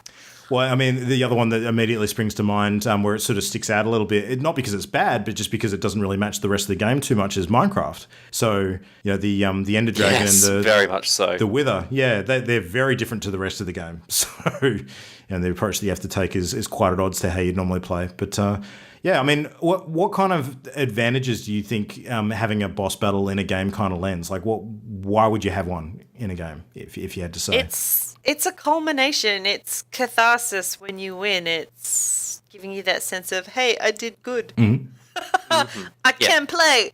Well, I mean, the other one that immediately springs to mind where it sort of sticks out a little bit, not because it's bad, but just because it doesn't really match the rest of the game too much, is Minecraft. So, the Ender Dragon and very much so. The Wither, they're very different to the rest of the game. So, the approach that you have to take is quite at odds to how you'd normally play. But, I mean, what kind of advantages do you think having a boss battle in a game kind of lends? Like, why would you have one in a game, if you had to say? It's a culmination. It's catharsis when you win. It's giving you that sense of, hey, I did good. I can play.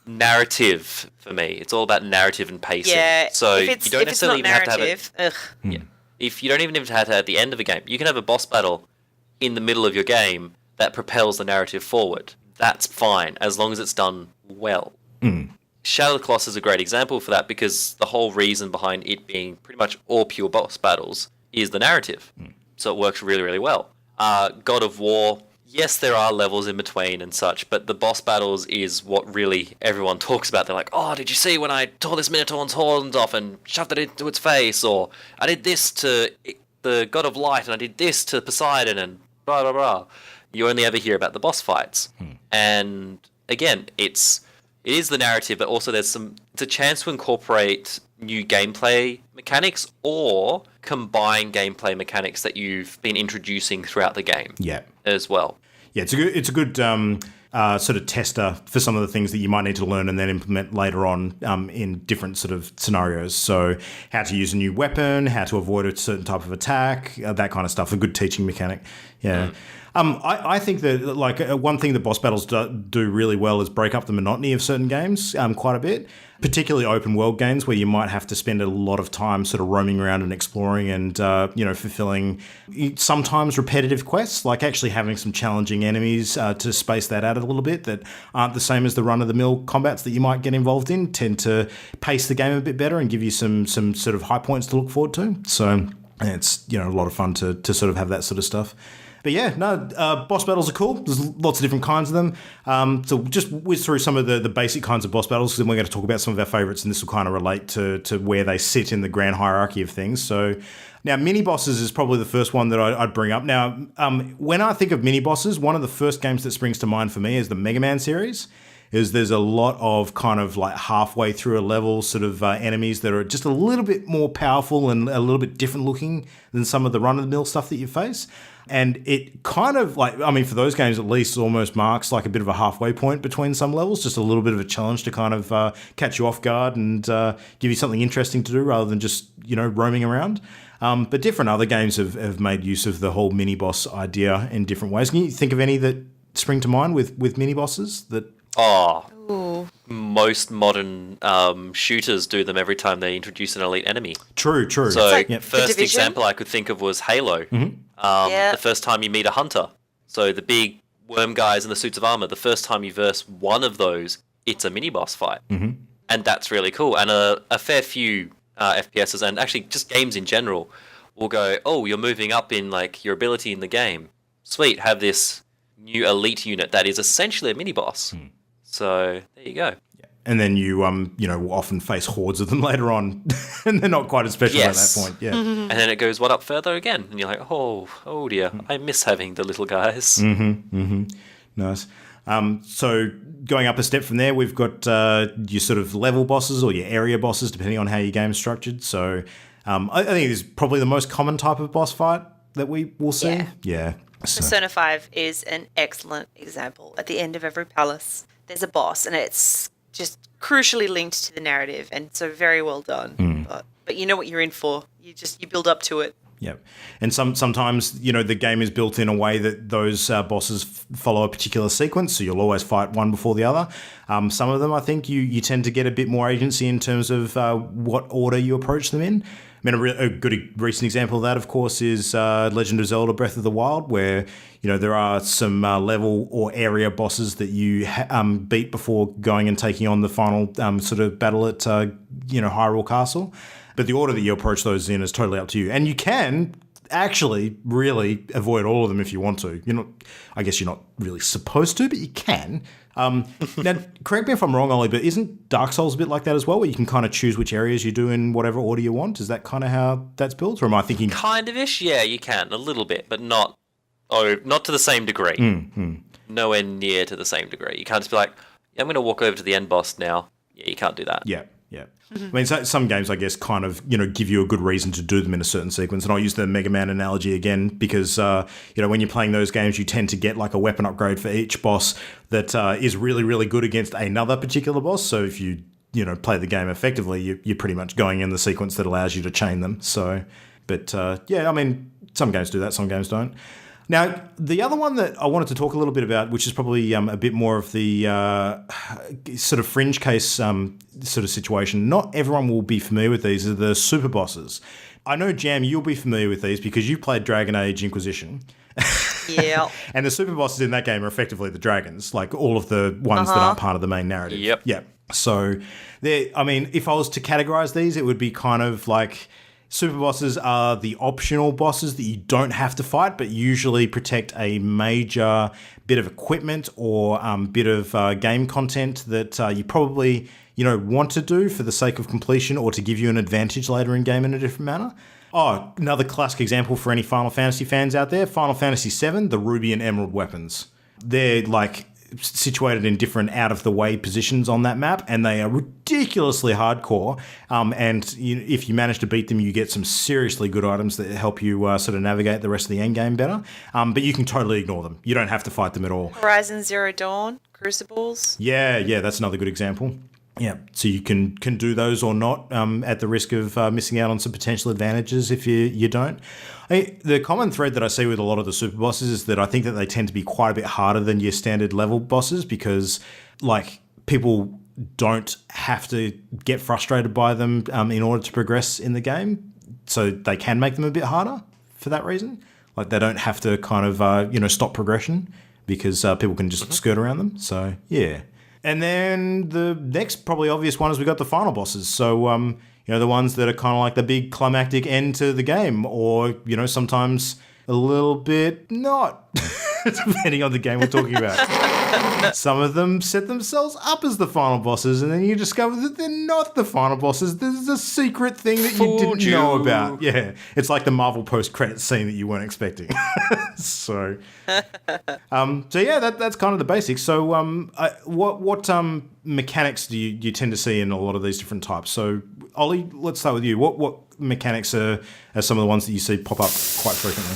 Narrative for me. It's all about narrative and pacing. Yeah. So if it's, you don't necessarily even have to have it. Ugh. Yeah. If you don't even have to at the end of a game, you can have a boss battle in the middle of your game that propels the narrative forward. That's fine, as long as it's done well. Shadow of the Colossus is a great example for that, because the whole reason behind it being pretty much all pure boss battles is the narrative. So it works really, really well. God of War, yes, there are levels in between and such, but the boss battles is what really everyone talks about. They're like, oh, did you see when I tore this Minotaur's horns off and shoved it into its face? Or I did this to the God of Light and I did this to Poseidon and blah, blah, blah. You only ever hear about the boss fights. And again, it is the narrative, but also it's a chance to incorporate new gameplay mechanics or combine gameplay mechanics that you've been introducing throughout the game. Yeah. As well. Yeah, it's a good sort of tester for some of the things that you might need to learn and then implement later on in different sort of scenarios. So how to use a new weapon, how to avoid a certain type of attack, that kind of stuff. A good teaching mechanic. Yeah. I think that one thing that boss battles do really well is break up the monotony of certain games quite a bit, particularly open world games where you might have to spend a lot of time sort of roaming around and exploring and fulfilling sometimes repetitive quests, like actually having some challenging enemies to space that out a little bit that aren't the same as the run-of-the-mill combats that you might get involved in, tend to pace the game a bit better and give you some sort of high points to look forward to. So it's a lot of fun to sort of have that sort of stuff. But yeah, boss battles are cool. There's lots of different kinds of them. So just whiz through some of the basic kinds of boss battles, because then we're going to talk about some of our favourites, and this will kind of relate to where they sit in the grand hierarchy of things. So now, mini bosses is probably the first one that I'd bring up. Now, when I think of mini bosses, one of the first games that springs to mind for me is the Mega Man series. There's a lot of kind of like halfway through a level sort of enemies that are just a little bit more powerful and a little bit different looking than some of the run-of-the-mill stuff that you face. And it kind of for those games at least, almost marks like a bit of a halfway point between some levels, just a little bit of a challenge to kind of catch you off guard and give you something interesting to do rather than just, roaming around. But different other games have made use of the whole mini-boss idea in different ways. Can you think of any that spring to mind with mini-bosses that... Ooh. Most modern shooters do them every time they introduce an elite enemy. True. So, like first example I could think of was Halo. The first time you meet a hunter. So the big worm guys in the suits of armor, the first time you verse one of those, it's a mini-boss fight. And that's really cool. And a fair few FPSs, and actually just games in general, will go, oh, you're moving up in like your ability in the game. Sweet, have this new elite unit that is essentially a mini-boss. So there you go. Yeah. And then you will often face hordes of them later on, and they're not quite as special at that point. Yeah. And then it goes one up further again, and you're like, oh dear, I miss having the little guys. Nice. So going up a step from there, we've got your sort of level bosses or your area bosses, depending on how your game's structured. So I think it's probably the most common type of boss fight that we will see. Yeah. So. Persona 5 is an excellent example. At the end of every palace, there's a boss, and it's just crucially linked to the narrative, and so very well done. But you know what you're in for. You build up to it. Yep. And sometimes, the game is built in a way that those bosses follow a particular sequence, so you'll always fight one before the other. Some of them, I think, you tend to get a bit more agency in terms of what order you approach them in. I mean, a good recent example of that, of course, is Legend of Zelda Breath of the Wild, where, there are some level or area bosses that you beat before going and taking on the final sort of battle at, Hyrule Castle. But the order that you approach those in is totally up to you. And you can actually really avoid all of them if you want to. I guess you're not really supposed to, but you can. Now, correct me if I'm wrong, Ollie, but isn't Dark Souls a bit like that as well, where you can kind of choose which areas you do in whatever order you want? Is that kind of how that's built? Or am I thinking... Kind of-ish, yeah, you can. A little bit, but not to the same degree. Nowhere near to the same degree. You can't just be like, I'm going to walk over to the end boss now. Yeah, you can't do that. Yeah. I mean, some games, I guess, kind of, give you a good reason to do them in a certain sequence. And I'll use the Mega Man analogy again because, when you're playing those games, you tend to get like a weapon upgrade for each boss that is really, really good against another particular boss. So if you, play the game effectively, you're pretty much going in the sequence that allows you to chain them. So, but I mean, some games do that, some games don't. Now, the other one that I wanted to talk a little bit about, which is probably a bit more of the sort of fringe case sort of situation, not everyone will be familiar with these, are the super bosses. I know, Jam, you'll be familiar with these because you played Dragon Age Inquisition. Yeah. And the super bosses in that game are effectively the dragons, like all of the ones that aren't part of the main narrative. Yep. Yeah. So, if I was to categorize these, it would be kind of like super bosses are the optional bosses that you don't have to fight, but usually protect a major bit of equipment or bit of game content that you probably want to do for the sake of completion or to give you an advantage later in game in a different manner. Oh, another classic example for any Final Fantasy fans out there, Final Fantasy VII, the Ruby and Emerald weapons. They're like situated in different out-of-the-way positions on that map, and they are ridiculously hardcore. If you manage to beat them, you get some seriously good items that help you sort of navigate the rest of the endgame better. But you can totally ignore them. You don't have to fight them at all. Horizon Zero Dawn, Crucibles. Yeah, that's another good example. Yeah, so you can do those or not at the risk of missing out on some potential advantages if you don't. The common thread that I see with a lot of the super bosses is that I think that they tend to be quite a bit harder than your standard level bosses because, like, people don't have to get frustrated by them in order to progress in the game. So they can make them a bit harder for that reason. Like, they don't have to kind of, stop progression because people can just skirt around them. So, yeah. And then the next probably obvious one is we got the final bosses. So, the ones that are kind of like the big climactic end to the game or, sometimes a little bit not, depending on the game we're talking about. Some of them set themselves up as the final bosses and then you discover that they're not the final bosses. There's a secret thing that you didn't know about. Yeah, it's like the Marvel post-credits scene that you weren't expecting. So that's kind of the basics. So what mechanics do you tend to see in a lot of these different types? So Ollie, let's start with you. What mechanics are some of the ones that you see pop up quite frequently?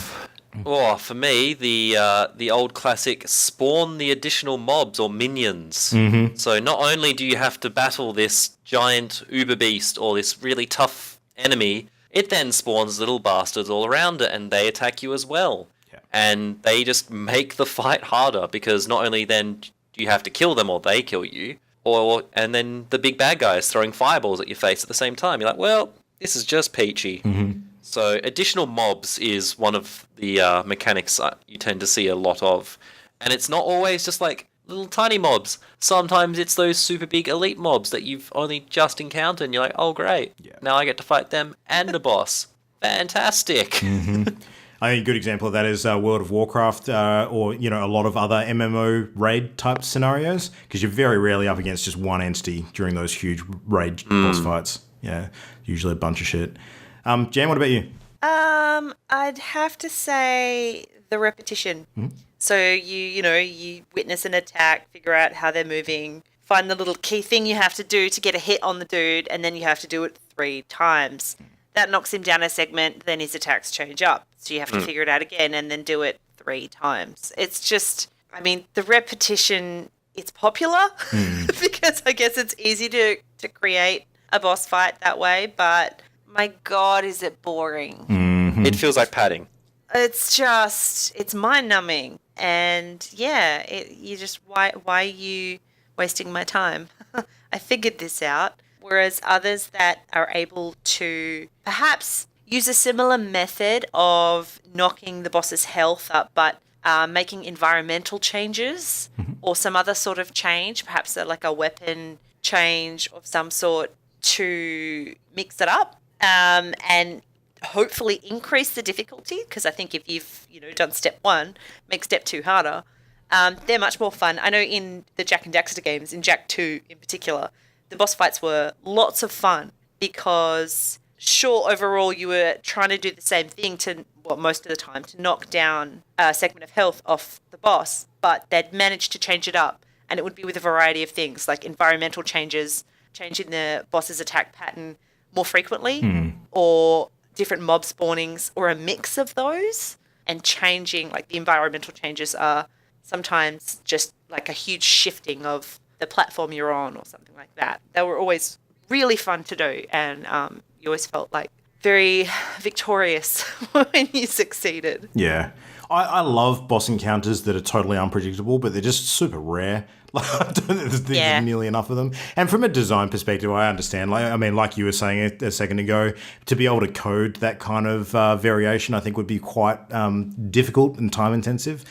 Oh, for me, the old classic spawn the additional mobs or minions. Mm-hmm. So not only do you have to battle this giant uber beast or this really tough enemy, it then spawns little bastards all around it and they attack you as well. Yeah. And they just make the fight harder because not only then do you have to kill them or they kill you, and then the big bad guy is throwing fireballs at your face at the same time. You're like, well, this is just peachy. Mm-hmm. So additional mobs is one of the mechanics you tend to see a lot of. And it's not always just like little tiny mobs. Sometimes it's those super big elite mobs that you've only just encountered and you're like, oh great, now I get to fight them and a boss. Fantastic. Mm-hmm. I think a good example of that is World of Warcraft or a lot of other MMO raid type scenarios because you're very rarely up against just one entity during those huge raid boss fights. Yeah, usually a bunch of shit. Jan, what about you? I'd have to say the repetition. Mm-hmm. So you witness an attack, figure out how they're moving, find the little key thing you have to do to get a hit on the dude, and then you have to do it 3 times. That knocks him down a segment, then his attacks change up. So you have to figure it out again and then do it 3 times. It's just, the repetition, it's popular because I guess it's easy to create a boss fight that way, but my God, is it boring. Mm-hmm. It feels like padding. It's mind-numbing. And yeah, why are you wasting my time? I figured this out. Whereas others that are able to perhaps use a similar method of knocking the boss's health up, but making environmental changes or some other sort of change, perhaps like a weapon change of some sort to mix it up and hopefully increase the difficulty. Because I think if you've done step 1, make step 2 harder. They're much more fun. I know in the Jak and Daxter games, in Jak 2 in particular, the boss fights were lots of fun because, sure, overall you were trying to do the same thing most of the time, to knock down a segment of health off the boss, but they'd managed to change it up, and it would be with a variety of things, like environmental changes, changing the boss's attack pattern more frequently, or different mob spawnings, or a mix of those, and changing, like the environmental changes are sometimes just like a huge shifting of the platform you're on or something like that. They were always really fun to do, and you always felt like very victorious when you succeeded. Yeah. I love boss encounters that are totally unpredictable, but they're just super rare. I don't think there's nearly enough of them. And from a design perspective, I understand. Like you were saying a second ago, to be able to code that kind of variation, I think would be quite difficult and time intensive.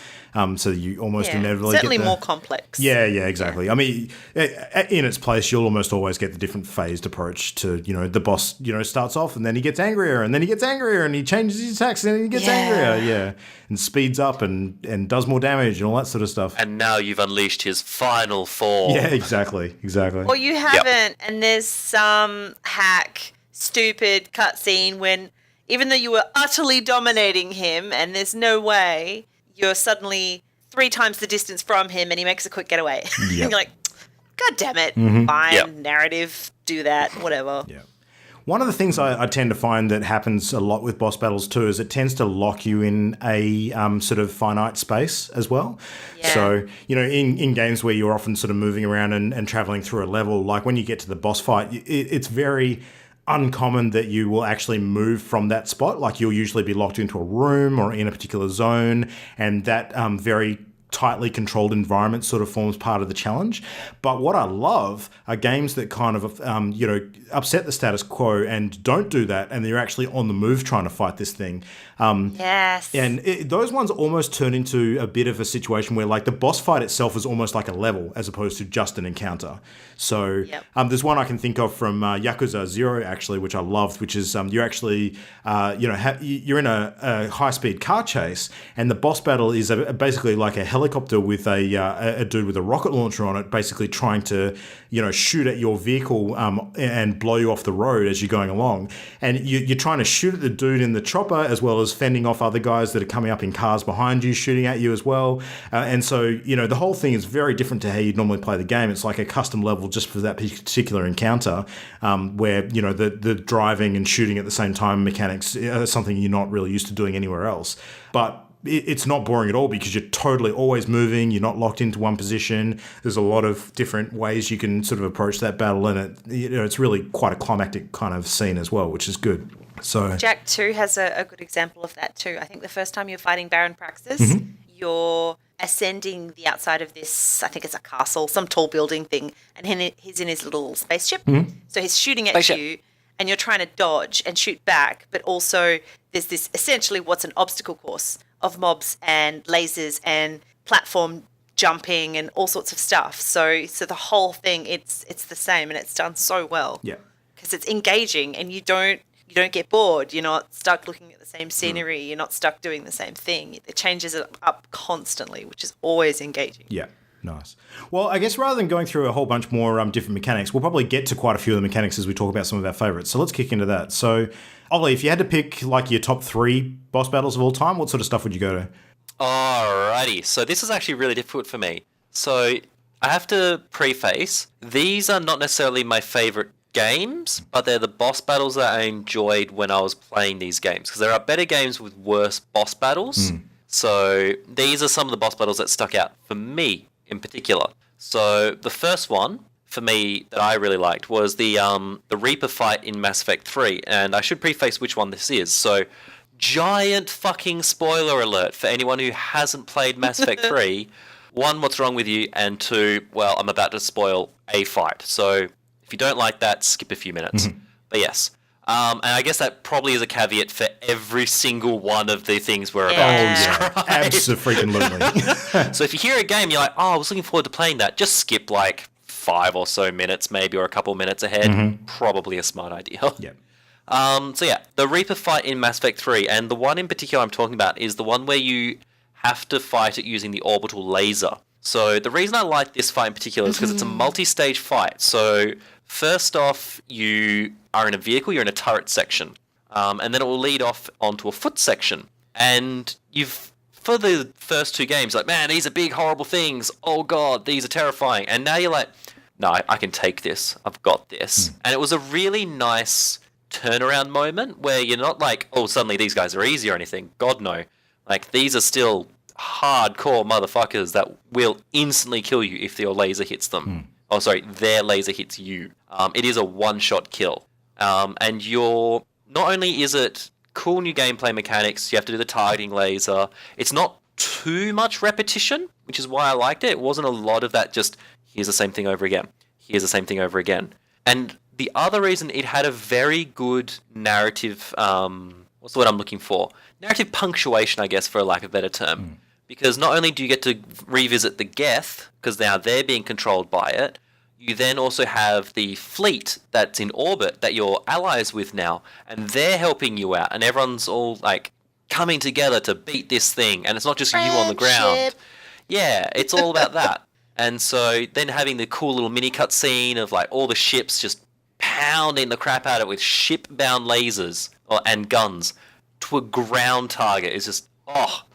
So you almost inevitably certainly get more complex. Yeah, exactly. Yeah. I mean, in its place, you'll almost always get the different phased approach to, the boss, starts off and then he gets angrier and then he gets angrier and he changes his attacks and then he gets angrier, and speeds up and does more damage and all that sort of stuff. And now you've unleashed his final form. Yeah, exactly. Or you haven't, and there's some hack, stupid cutscene when, even though you were utterly dominating him and there's no way, you're suddenly 3 times the distance from him and he makes a quick getaway. And you're like, God damn it. Fine, narrative, do that, whatever. Yeah. One of the things I tend to find that happens a lot with boss battles too is it tends to lock you in a sort of finite space as well. Yeah. So, in games where you're often sort of moving around and traveling through a level, like when you get to the boss fight, it's very uncommon that you will actually move from that spot. Like you'll usually be locked into a room or in a particular zone, and that very tightly controlled environment sort of forms part of the challenge. But what I love are games that kind of, upset the status quo and don't do that, and you're actually on the move trying to fight this thing. Yes. And those ones almost turn into a bit of a situation where, like, the boss fight itself is almost like a level as opposed to just an encounter. So there's one I can think of from Yakuza 0, actually, which I loved, which is you actually, you're in a high-speed car chase, and the boss battle is basically like a helicopter with a dude with a rocket launcher on it, basically trying to, shoot at your vehicle and blow you off the road as you're going along. And you're trying to shoot at the dude in the chopper as well as fending off other guys that are coming up in cars behind you, shooting at you as well. And so, the whole thing is very different to how you'd normally play the game. It's like a custom level just for that particular encounter, where, the driving and shooting at the same time mechanics are something you're not really used to doing anywhere else. But it's not boring at all because you're totally always moving. You're not locked into one position. There's a lot of different ways you can sort of approach that battle, and it's really quite a climactic kind of scene as well, which is good. So Jack 2 has a good example of that too. I think the first time you're fighting Baron Praxis, you're ascending the outside of this, I think it's a castle, some tall building thing, and he's in his little spaceship. So he's shooting at you, and you're trying to dodge and shoot back, but also there's this essentially what's an obstacle course of mobs and lasers and platform jumping and all sorts of stuff. So the whole thing, it's the same, and it's done so well. Yeah. Because it's engaging, and you don't get bored. You're not stuck looking at the same scenery. You're not stuck doing the same thing. It changes it up constantly, which is always engaging. Yeah. Nice. Well, I guess rather than going through a whole bunch more different mechanics, we'll probably get to quite a few of the mechanics as we talk about some of our favourites. So let's kick into that. So, Ollie, if you had to pick like your top 3 boss battles of all time, what sort of stuff would you go to? Alrighty, so this is actually really difficult for me. So I have to preface, these are not necessarily my favourite games, but they're the boss battles that I enjoyed when I was playing these games. Because there are better games with worse boss battles. So these are some of the boss battles that stuck out for me in particular. So the first one for me that I really liked was the Reaper fight in Mass Effect 3, and I should preface which one this is. So giant fucking spoiler alert for anyone who hasn't played Mass Effect 3. 1, what's wrong with you? And 2, well, I'm about to spoil a fight. So if you don't like that, skip a few minutes. But yes. And I guess that probably is a caveat for every single one of the things we're about to describe. Absolutely. So if you hear a game, you're like, oh, I was looking forward to playing that, just skip like 5 or so minutes maybe, or a couple minutes ahead. Probably a smart idea. So yeah, the Reaper fight in Mass Effect 3, and the one in particular I'm talking about is the one where you have to fight it using the orbital laser. So the reason I like this fight in particular is because it's a multi-stage fight. So first off, you are in a vehicle, you're in a turret section, and then it will lead off onto a foot section. And for the first 2 games, like, man, these are big, horrible things. Oh God, these are terrifying. And now you're like, no, I can take this. I've got this. And it was a really nice turnaround moment where you're not like, oh, suddenly these guys are easy or anything. God, no. Like, these are still hardcore motherfuckers that will instantly kill you if your laser hits them. Oh, sorry, their laser hits you. It is a one-shot kill. And not only is it cool new gameplay mechanics, you have to do the targeting laser. It's not too much repetition, which is why I liked it. It wasn't a lot of that just, here's the same thing over again. Here's the same thing over again. And the other reason, it had a very good narrative, what's the word I'm looking for? Narrative punctuation, I guess, for a lack of a better term. Because not only do you get to revisit the Geth, because now they're being controlled by it, you then also have the fleet that's in orbit that you're allies with now, and they're helping you out, and everyone's all like coming together to beat this thing, and it's not just you on the ground. Yeah, it's all about that. And so then having the cool little mini cutscene of like all the ships just pounding the crap out of it with ship-bound lasers and guns to a ground target is just,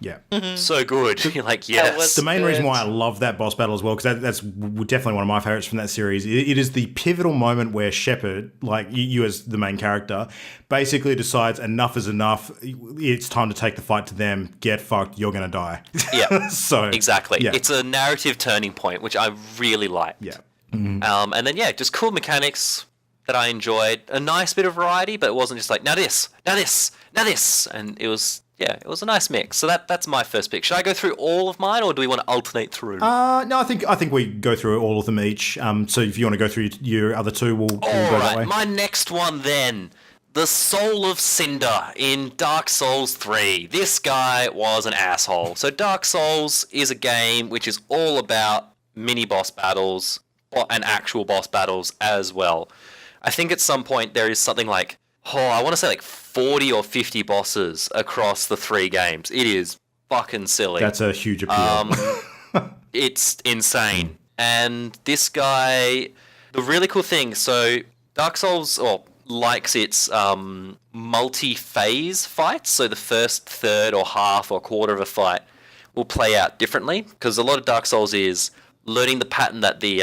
Yeah. so good. You're like, yes. was The main good. reason why I love that boss battle as well, because that's definitely one of my favorites from that series. It is the pivotal moment where Shepard, like you as the main character, basically decides enough is enough. It's time to take the fight to them. Get fucked. You're gonna die. Yeah, So exactly. Yeah. It's a narrative turning point, which I really liked. Yeah. And then, just cool mechanics that I enjoyed. A nice bit of variety, but it wasn't just like, now this, now this, now this. And it was a nice mix. So that's my first pick. Should I go through all of mine, or do we want to alternate through? No, I think we go through all of them each. So if you want to go through your other two, we'll go that way. My next one then. The Soul of Cinder in Dark Souls 3. This guy was an asshole. So Dark Souls is a game which is all about mini-boss battles and actual boss battles as well. I think at some point there is something like, I want to say like 40 or 50 bosses across the 3 games. It is fucking silly. That's a huge appeal. It's insane. And this guy, the really cool thing, so Dark Souls likes its multi-phase fights. So the first third or half or quarter of a fight will play out differently, because a lot of Dark Souls is learning the pattern that the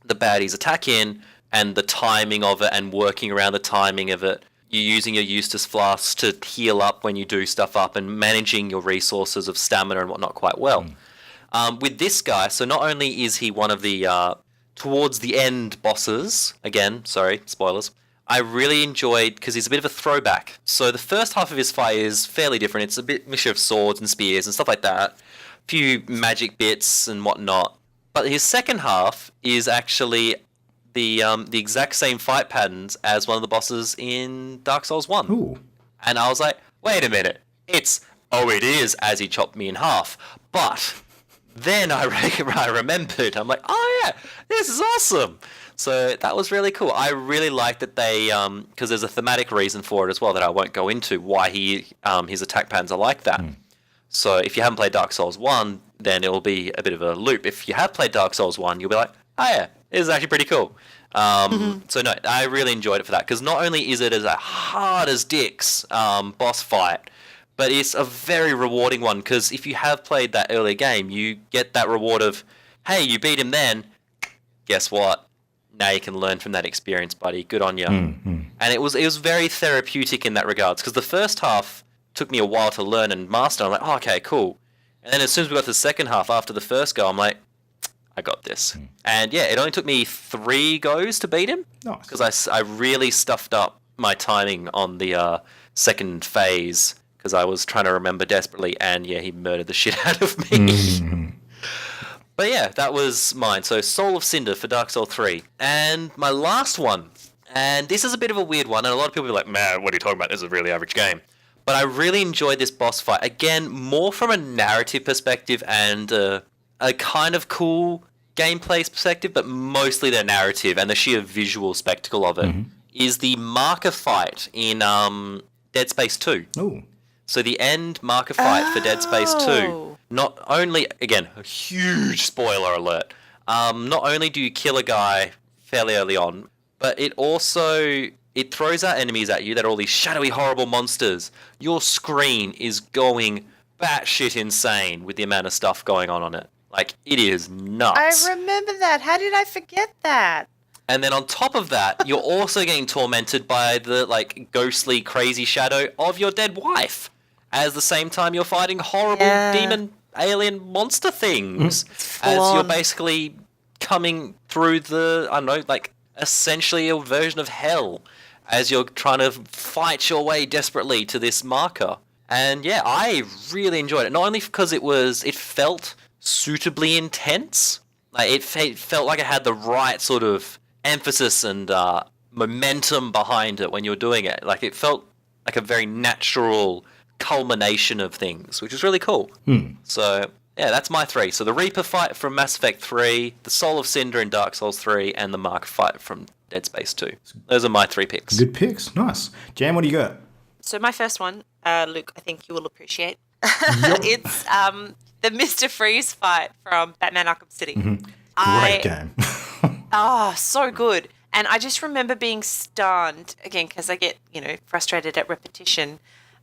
baddies attack in, and the timing of it, and working around the timing of it. You're using your Eustace flasks to heal up when you do stuff up, and managing your resources of stamina and whatnot quite well. With this guy, so not only is he one of the towards the end bosses, again, sorry, spoilers, I really enjoyed, because he's a bit of a throwback. So the first half of his fight is fairly different. It's a bit mixture of swords and spears and stuff like that. A few magic bits and whatnot. But his second half is actually the exact same fight patterns as one of the bosses in Dark Souls 1. Ooh. And I was like, wait a minute. It is as he chopped me in half. But then I remembered. I'm like, oh yeah, this is awesome. So that was really cool. I really liked that they, because there's a thematic reason for it as well that I won't go into, why his attack patterns are like that. So if you haven't played Dark Souls 1, then it will be a bit of a loop. If you have played Dark Souls 1, you'll be like, oh yeah, this is actually pretty cool. So no, I really enjoyed it for that, because not only is it as a hard as dicks boss fight, but it's a very rewarding one, because if you have played that earlier game, you get that reward of, hey, you beat him then, guess what? Now you can learn from that experience, buddy. Good on you. And it was very therapeutic in that regards, because the first half took me a while to learn and master. I'm like, oh, okay, cool. And then as soon as we got to the second half after the first go, I'm like, I got this. And yeah, it only took me 3 goes to beat him, Nice. because I really stuffed up my timing on the second phase, because I was trying to remember desperately, and yeah, he murdered the shit out of me. But yeah, that was mine. So Soul of Cinder for Dark Souls 3. And my last one, and this is a bit of a weird one, and a lot of people are like, man, what are you talking about? This is a really average game. But I really enjoyed this boss fight. Again, more from a narrative perspective and a kind of cool gameplay perspective, but mostly the narrative and the sheer visual spectacle of it, is the marker fight in Dead Space 2. Ooh. So the end marker fight for Dead Space 2, not only, again, a huge spoiler alert, not only do you kill a guy fairly early on, but it throws out enemies at you that are all these shadowy, horrible monsters. Your screen is going batshit insane with the amount of stuff going on it. Like, it is nuts. I remember that. How did I forget that? And then on top of that, you're also getting tormented by the, like, ghostly, crazy shadow of your dead wife. At the same time, you're fighting horrible demon, alien monster things. As you're basically coming through the, I don't know, like, essentially a version of hell. As you're trying to fight your way desperately to this marker. And yeah, I really enjoyed it. Not only because it felt suitably intense. Like it felt like it had the right sort of emphasis and momentum behind it when you were doing it. Like it felt like a very natural culmination of things, which is really cool. So yeah, that's my 3. So the Reaper fight from Mass Effect 3, the Soul of Cinder in Dark Souls 3, and the Mark fight from Dead Space 2. Those are my 3 picks. Good picks. Nice. Jan, what do you got? So my first one, Luke, I think you will appreciate. It's the Mr. Freeze fight from Batman Arkham City. Great game. So good. And I just remember being stunned, again, because I get, frustrated at repetition,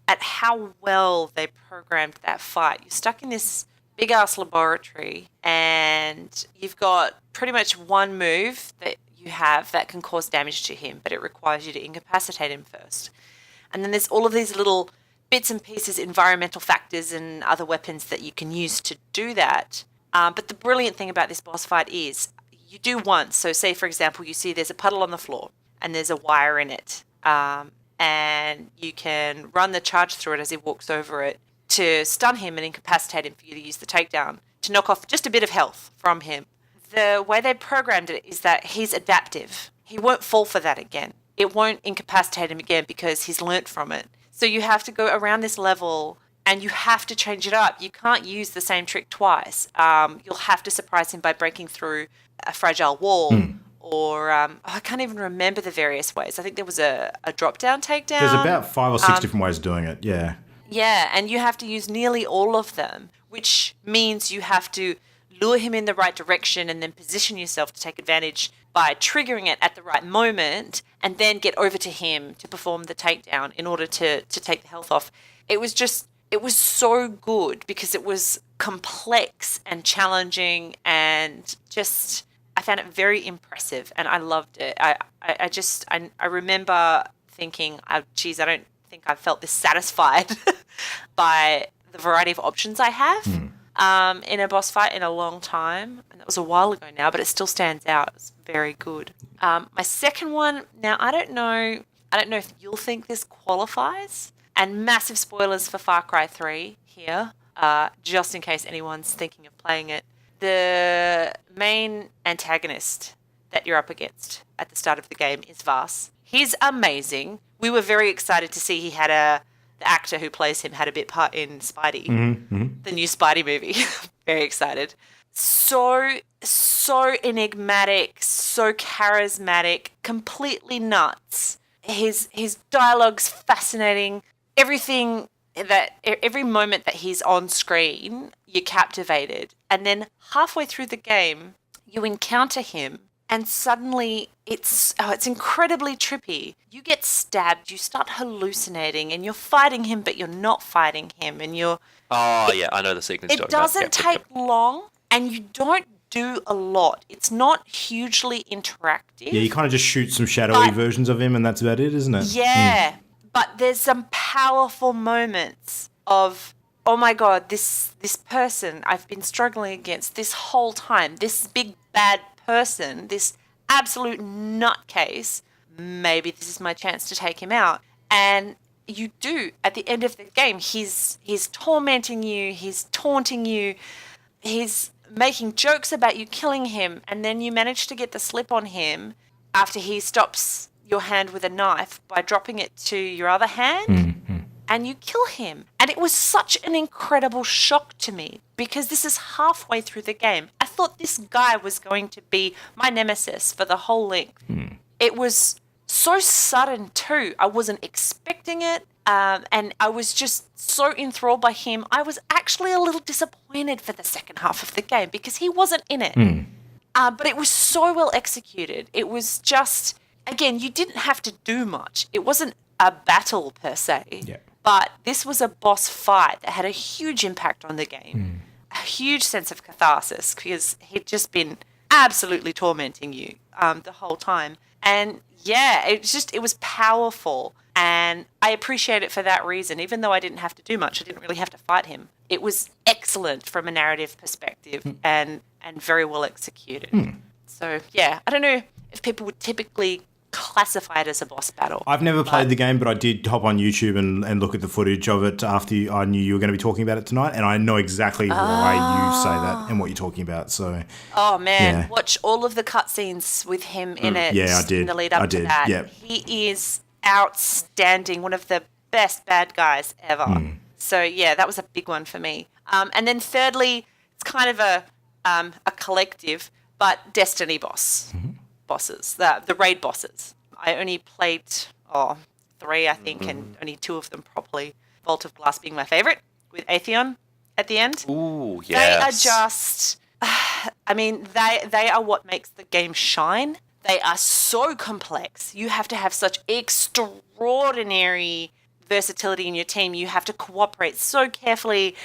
at how well they programmed that fight. You're stuck in this big-ass laboratory, and you've got pretty much one move that you have that can cause damage to him, but it requires you to incapacitate him first. And then there's all of these little bits and pieces, environmental factors and other weapons that you can use to do that. But the brilliant thing about this boss fight is you do once. So say, for example, you see there's a puddle on the floor and there's a wire in it. And you can run the charge through it as he walks over it to stun him and incapacitate him for you to use the takedown to knock off just a bit of health from him. The way they programmed it is that he's adaptive. He won't fall for that again. It won't incapacitate him again because he's learnt from it. So you have to go around this level and you have to change it up. You can't use the same trick twice. You'll have to surprise him by breaking through a fragile wall or I can't even remember the various ways. I think there was a drop-down takedown. There's about 5 or 6 different ways of doing it, yeah. Yeah, and you have to use nearly all of them, which means you have to lure him in the right direction and then position yourself to take advantage by triggering it at the right moment and then get over to him to perform the takedown in order to take the health off. It was so good because it was complex and challenging and just, I found it very impressive and I loved it. I remember thinking, geez, I don't think I've felt this satisfied by the variety of options I have in a boss fight in a long time. And that was a while ago now, but it still stands out. It's very good. My second one, now I don't know if you'll think this qualifies, and massive spoilers for Far Cry 3 here, just in case anyone's thinking of playing it. The main antagonist that you're up against at the start of the game is Vaas. He's amazing. We were very excited to see the actor who plays him had a bit part in Spidey, the new Spidey movie. Very excited. So enigmatic, so charismatic, completely nuts. His dialogue's fascinating. Every moment that he's on screen, you're captivated. And then halfway through the game, you encounter him and suddenly it's incredibly trippy. You get stabbed, you start hallucinating, and you're fighting him, but you're not fighting him, and you're... Oh, yeah, I know the sequence. It doesn't take long, and you don't do a lot. It's not hugely interactive. Yeah, you kind of just shoot some shadowy versions of him, and that's about it, isn't it? Yeah, but there's some powerful moments of, oh my God, this person I've been struggling against this whole time, this big bad person, this absolute nutcase, maybe this is my chance to take him out. And you do. At the end of the game, he's tormenting you, he's taunting you, he's making jokes about you killing him, and then you manage to get the slip on him after he stops your hand with a knife by dropping it to your other hand. And you kill him. And it was such an incredible shock to me because this is halfway through the game. I thought this guy was going to be my nemesis for the whole length. It was so sudden too. I wasn't expecting it. And I was just so enthralled by him. I was actually a little disappointed for the second half of the game because he wasn't in it. But it was so well executed. It was just, again, you didn't have to do much. It wasn't a battle per se. Yeah. But this was a boss fight that had a huge impact on the game, a huge sense of catharsis because he'd just been absolutely tormenting you the whole time. And yeah, it was powerful. And I appreciate it for that reason. Even though I didn't have to do much, I didn't really have to fight him. It was excellent from a narrative perspective and very well executed. So yeah, I don't know if people would typically classify it as a boss battle. I've never played the game, but I did hop on YouTube and look at the footage of it after I knew you were going to be talking about it tonight, and I know exactly why you say that and what you're talking about. So, oh man, yeah. watch all of the cutscenes with him in it. Yeah, I did. In the lead up to that, Yep. he is outstanding. One of the best bad guys ever. So yeah, that was a big one for me. And then thirdly, it's kind of a collective, but Destiny bosses, the raid bosses. I only played 3, I think, and only 2 of them properly. Vault of Glass being my favorite, with Atheon at the end. Ooh, yes. They are just, I mean, they are what makes the game shine. They are so complex. You have to have such extraordinary versatility in your team. You have to cooperate so carefully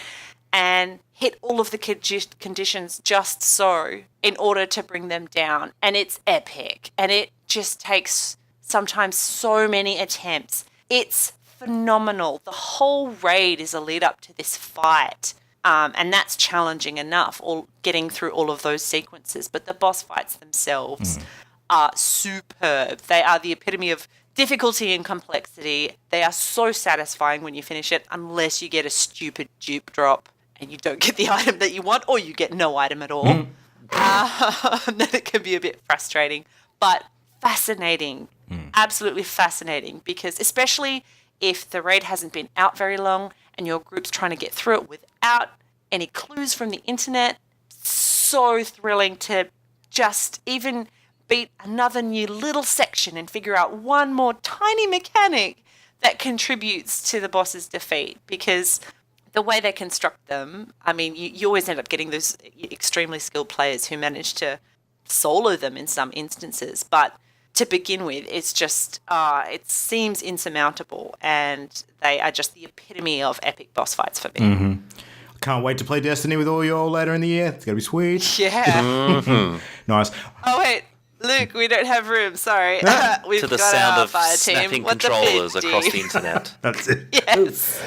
and hit all of the conditions just so in order to bring them down. And it's epic. And it just takes sometimes so many attempts. It's phenomenal. The whole raid is a lead up to this fight. And that's challenging enough, getting through all of those sequences. But the boss fights themselves are superb. They are the epitome of difficulty and complexity. They are so satisfying when you finish it, unless you get a stupid dupe drop and you don't get the item that you want, or you get no item at all. Then it can be a bit frustrating. But fascinating. Absolutely fascinating. Because especially if the raid hasn't been out very long and your group's trying to get through it without any clues from the internet, so thrilling to just even beat another new little section and figure out one more tiny mechanic that contributes to the boss's defeat. Because the way they construct them, I mean, you always end up getting those extremely skilled players who manage to solo them in some instances. But to begin with, it's just, it seems insurmountable, and they are just the epitome of epic boss fights for me. Can't wait to play Destiny with all you all later in the year. It's going to be sweet. Yeah. Nice. Oh, wait. Luke, we don't have room. Sorry. We've To the got sound our of fire team. snapping What the controllers 50? across the internet. That's it. Yes.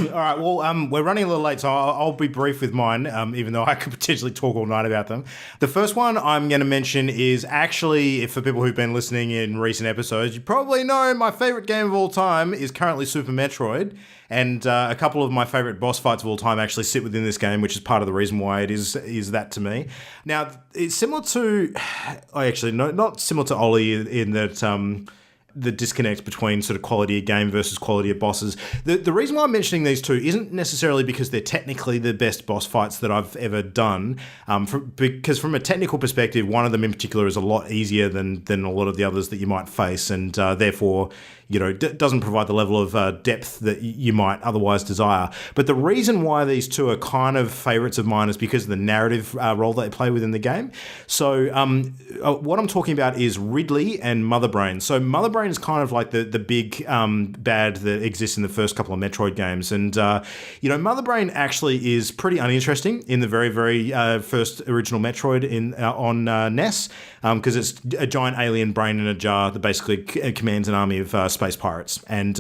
All right, well, we're running a little late, so I'll be brief with mine, even though I could potentially talk all night about them. The first one I'm going to mention is actually, for people who've been listening in recent episodes, you probably know my favourite game of all time is currently Super Metroid, and a couple of my favourite boss fights of all time actually sit within this game, which is part of the reason why it is that to me. Now, it's similar to... Actually, no, not similar to Ollie in that... the disconnect between sort of quality of game versus quality of bosses. The reason why I'm mentioning these two isn't necessarily because they're technically the best boss fights that I've ever done, because from a technical perspective, one of them in particular is a lot easier than a lot of the others that you might face, and therefore, you know, doesn't provide the level of depth that you might otherwise desire. But the reason why these two are kind of favourites of mine is because of the narrative role that they play within the game. So what I'm talking about is Ridley and Mother Brain. So Mother Brain is kind of like the big bad that exists in the first couple of Metroid games. And, you know, Mother Brain actually is pretty uninteresting in the very, very first original Metroid on NES, because it's a giant alien brain in a jar that basically commands an army of space pirates. And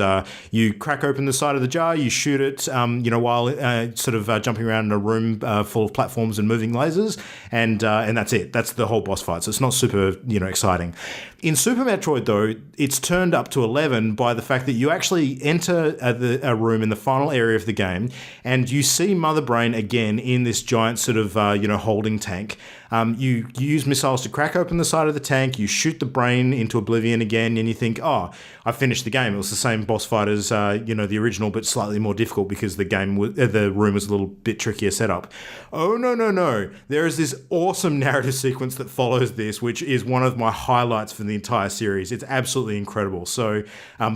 you crack open the side of the jar, you shoot it, you know, while sort of jumping around in a room full of platforms and moving lasers, and that's it. That's the whole boss fight. So it's not super, you know, exciting. In Super Metroid, though, it's turned up to 11 by the fact that you actually enter a room in the final area of the game, and you see Mother Brain again in this giant sort of, you know, holding tank. You use missiles to crack open the side of the tank, you shoot the brain into oblivion again, and you think, oh, I finished the game. It was the same boss fight as, you know, the original, but slightly more difficult because the room was a little bit trickier setup. Oh, no. There is this awesome narrative sequence that follows this, which is one of my highlights for the entire series. It's absolutely incredible. So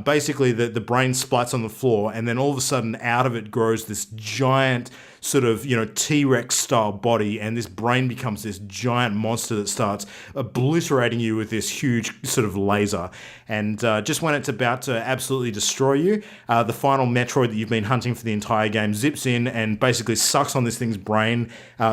basically the brain splats on the floor, and then all of a sudden out of it grows this giant sort of, you know, T-Rex style body, and this brain becomes this giant monster that starts obliterating you with this huge sort of laser. And just when it's about to absolutely destroy you, the final Metroid that you've been hunting for the entire game zips in and basically sucks on this thing's brain,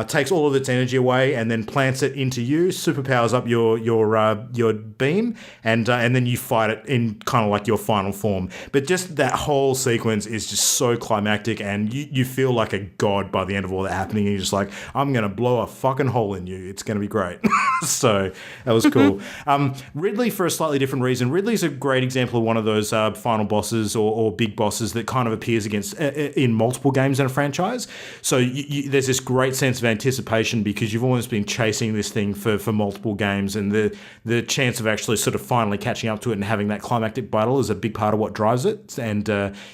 takes all of its energy away, and then plants it into you, superpowers up your beam, and then you fight it in kind of like your final form. But just that whole sequence is just so climactic, and you feel like a god god by the end of all that happening. And you're just like, I'm going to blow a fucking hole in you. It's going to be great. So that was cool. Ridley, for a slightly different reason. Ridley's a great example of one of those final bosses or big bosses that kind of appears against in multiple games in a franchise. So there's this great sense of anticipation because you've almost been chasing this thing for multiple games, and the chance of actually sort of finally catching up to it and having that climactic battle is a big part of what drives it. And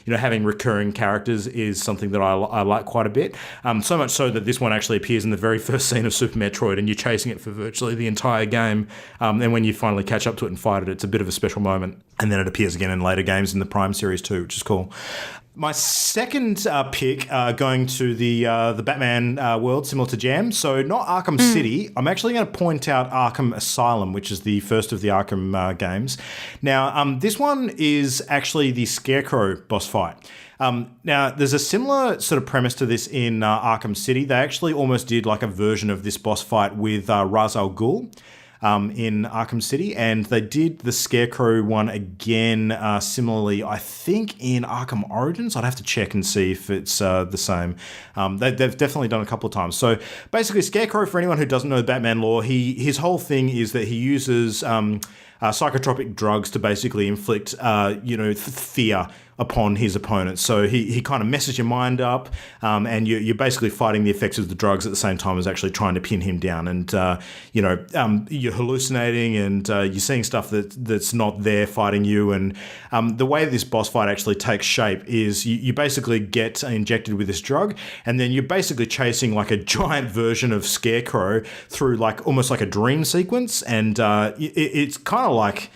having recurring characters is something that I like quite a bit. So much so that this one actually appears in the very first scene of Super Metroid, and you're chasing it for virtually the entire game. And when you finally catch up to it and fight it, it's a bit of a special moment. And then it appears again in later games in the Prime series too, which is cool. My second pick, going to the Batman world, similar to Jam. So not Arkham City. I'm actually going to point out Arkham Asylum, which is the first of the Arkham games. Now, this one is actually the Scarecrow boss fight. Now, there's a similar sort of premise to this in Arkham City. They actually almost did like a version of this boss fight with Ra's al Ghul. In Arkham City, and they did the Scarecrow one again similarly, I think, in Arkham Origins. I'd have to check and see if it's the same. They've definitely done a couple of times. So basically, Scarecrow, for anyone who doesn't know the Batman lore, his whole thing is that he uses psychotropic drugs to basically inflict fear upon his opponents. So he kind of messes your mind up, and you're basically fighting the effects of the drugs at the same time as actually trying to pin him down. And you're hallucinating, and you're seeing stuff that's not there fighting you. And the way this boss fight actually takes shape is you basically get injected with this drug, and then you're basically chasing like a giant version of Scarecrow through like almost like a dream sequence. And it's kind of like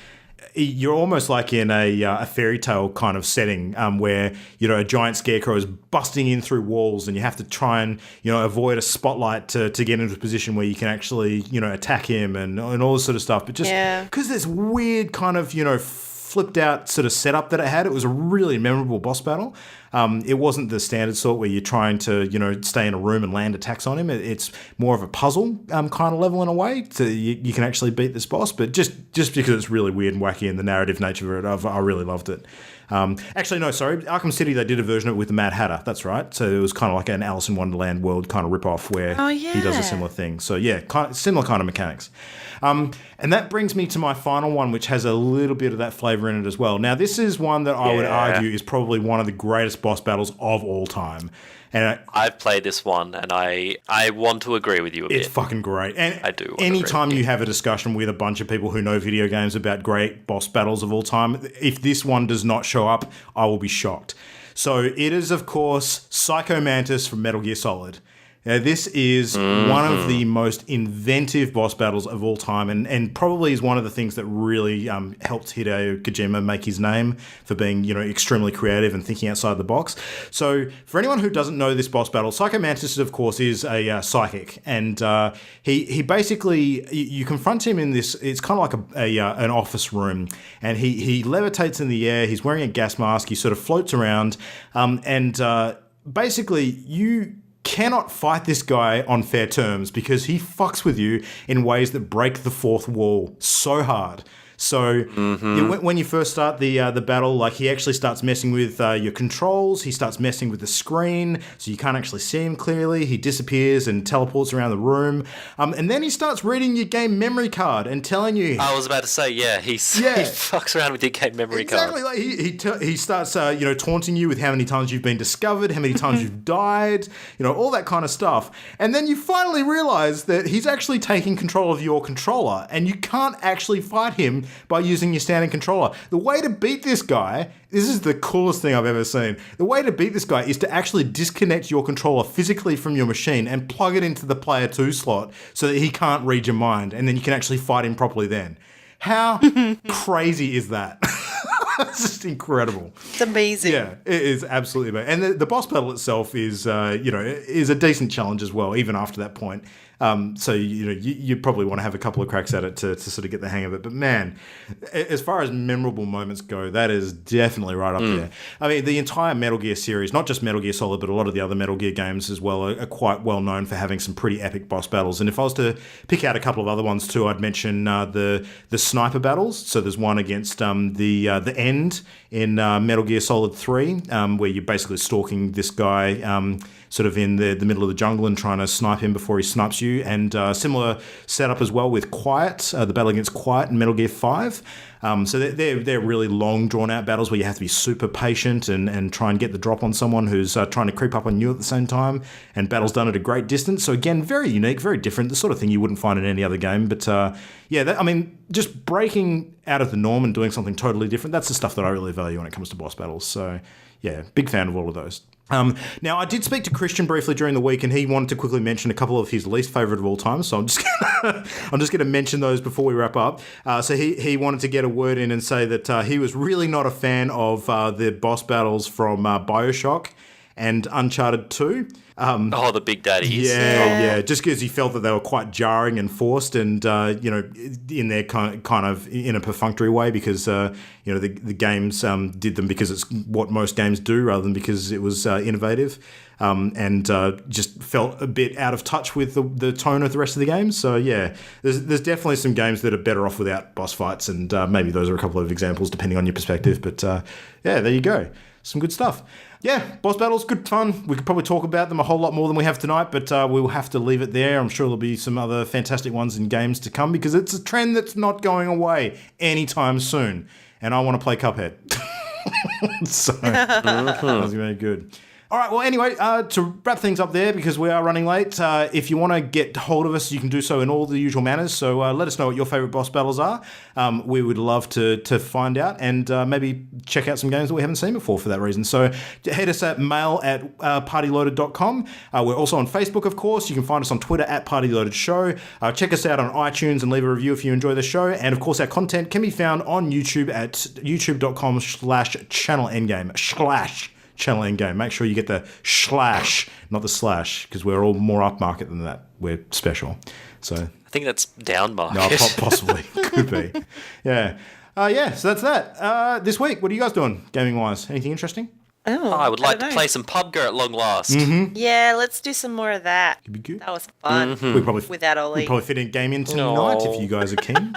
you're almost like in a fairy tale kind of setting where a giant Scarecrow is busting in through walls, and you have to try and avoid a spotlight to get into a position where you can actually attack him and all this sort of stuff. But just because there's weird kind of flipped out sort of setup that it had, it was a really memorable boss battle. It wasn't the standard sort where you're trying to, stay in a room and land attacks on him. It's more of a puzzle kind of level in a way. So you can actually beat this boss, but just because it's really weird and wacky and the narrative nature of it, I really loved it. Actually, no, sorry. Arkham City, they did a version of it with the Mad Hatter. That's right. So it was kind of like an Alice in Wonderland world kind of rip-off where he does a similar thing. So yeah, similar kind of mechanics. And that brings me to my final one, which has a little bit of that flavor in it as well. Now, this is one that I would argue is probably one of the greatest boss battles of all time. And I've played this one, and I want to agree with you a bit. It's fucking great. And I do. Anytime you have a discussion with a bunch of people who know video games about great boss battles of all time, if this one does not show up, I will be shocked. So it is, of course, Psycho Mantis from Metal Gear Solid. Now, this is one of the most inventive boss battles of all time, and probably is one of the things that really helped Hideo Kojima make his name for being, extremely creative and thinking outside the box. So, for anyone who doesn't know this boss battle, Psycho Mantis, of course, is a psychic, and he basically, you confront him in this. It's kind of like an office room, and he levitates in the air. He's wearing a gas mask. He sort of floats around, and basically you cannot fight this guy on fair terms because he fucks with you in ways that break the fourth wall so hard. So when you first start the battle, like he actually starts messing with your controls. He starts messing with the screen, so you can't actually see him clearly. He disappears and teleports around the room, and then he starts reading your game memory card and telling you. I was about to say, he fucks around with your game memory card. Exactly, like he starts taunting you with how many times you've been discovered, how many times you've died, all that kind of stuff. And then you finally realize that he's actually taking control of your controller, and you can't actually fight him by using your standing controller. The way to beat this guy, this is the coolest thing I've ever seen. The way to beat this guy is to actually disconnect your controller physically from your machine and plug it into the player 2 slot so that he can't read your mind, and then you can actually fight him properly then. How crazy is that? It's just incredible. It's amazing. Yeah, it is absolutely amazing. And the boss battle itself is, is a decent challenge as well, even after that point. So, you probably want to have a couple of cracks at it to sort of get the hang of it. But man, as far as memorable moments go, that is definitely right up there. I mean, the entire Metal Gear series, not just Metal Gear Solid, but a lot of the other Metal Gear games as well are quite well known for having some pretty epic boss battles. And if I was to pick out a couple of other ones too, I'd mention the sniper battles. So there's one against the End in Metal Gear Solid 3, where you're basically stalking this guy. sort of in the middle of the jungle and trying to snipe him before he snipes you. And similar setup as well with Quiet, the battle against Quiet in Metal Gear 5. So they're really long, drawn-out battles where you have to be super patient and try and get the drop on someone who's trying to creep up on you at the same time, and battles done at a great distance. So again, very unique, very different, the sort of thing you wouldn't find in any other game. But just breaking out of the norm and doing something totally different, that's the stuff that I really value when it comes to boss battles. So yeah, big fan of all of those. Now, I did speak to Christian briefly during the week, and he wanted to quickly mention a couple of his least favourite of all time. So I'm just going to mention those before we wrap up. So he wanted to get a word in and say that he was really not a fan of the boss battles from BioShock and Uncharted 2. The Big Daddies. Yeah. Just because he felt that they were quite jarring and forced, and in their kind of in a perfunctory way, because the games did them because it's what most games do rather than because it was innovative, and just felt a bit out of touch with the tone of the rest of the games. So yeah, there's definitely some games that are better off without boss fights, and maybe those are a couple of examples depending on your perspective. But yeah, there you go. Some good stuff. Yeah, boss battles, good fun. We could probably talk about them a whole lot more than we have tonight, but we'll have to leave it there. I'm sure there'll be some other fantastic ones in games to come, because it's a trend that's not going away anytime soon. And I want to play Cuphead. So, that's very good. All right, well, anyway, to wrap things up there, because we are running late, if you want to get hold of us, you can do so in all the usual manners. So let us know what your favourite boss battles are. We would love to find out, and maybe check out some games that we haven't seen before for that reason. So head us at mail@partyloaded.com. We're also on Facebook, of course. You can find us on Twitter @partyloadedshow. Check us out on iTunes and leave a review if you enjoy the show. And, of course, our content can be found on YouTube at youtube.com/channelendgame. Channel Endgame. Make sure you get the slash, not the slash, because we're all more upmarket than that. We're special. So I think that's down market. No, possibly. Could be. Yeah. So that's that. This week, what are you guys doing, gaming-wise? Anything interesting? I would like to play some PUBG at long last. Mm-hmm. Yeah, let's do some more of that. Could be good. That was fun. We probably Without Ollie. We'd probably fit in a game in tonight if you guys are keen.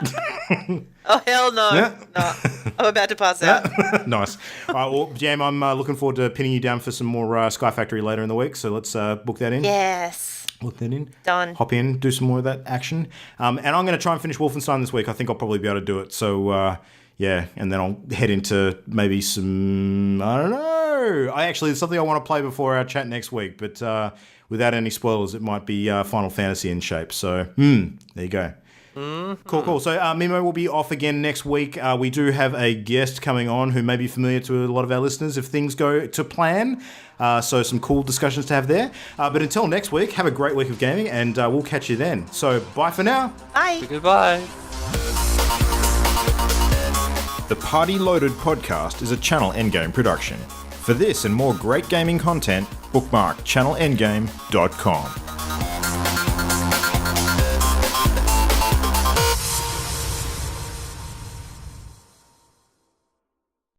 Oh, hell no. Yeah. No. I'm about to pass out. Nice. All right, well, Jam, I'm looking forward to pinning you down for some more Sky Factory later in the week, so let's book that in. Yes. Look that in. Done. Hop in, do some more of that action. And I'm going to try and finish Wolfenstein this week. I think I'll probably be able to do it. So, yeah, and then I'll head into maybe some, I don't know. There's something I want to play before our chat next week, but without any spoilers, it might be Final Fantasy in shape. So, there you go. Cool. So Mimo will be off again next week. We do have a guest coming on who may be familiar to a lot of our listeners if things go to plan. So some cool discussions to have there. But until next week, have a great week of gaming, and we'll catch you then. So bye for now. Bye. Goodbye. The Party Loaded podcast is a Channel Endgame production. For this and more great gaming content, bookmark channelendgame.com.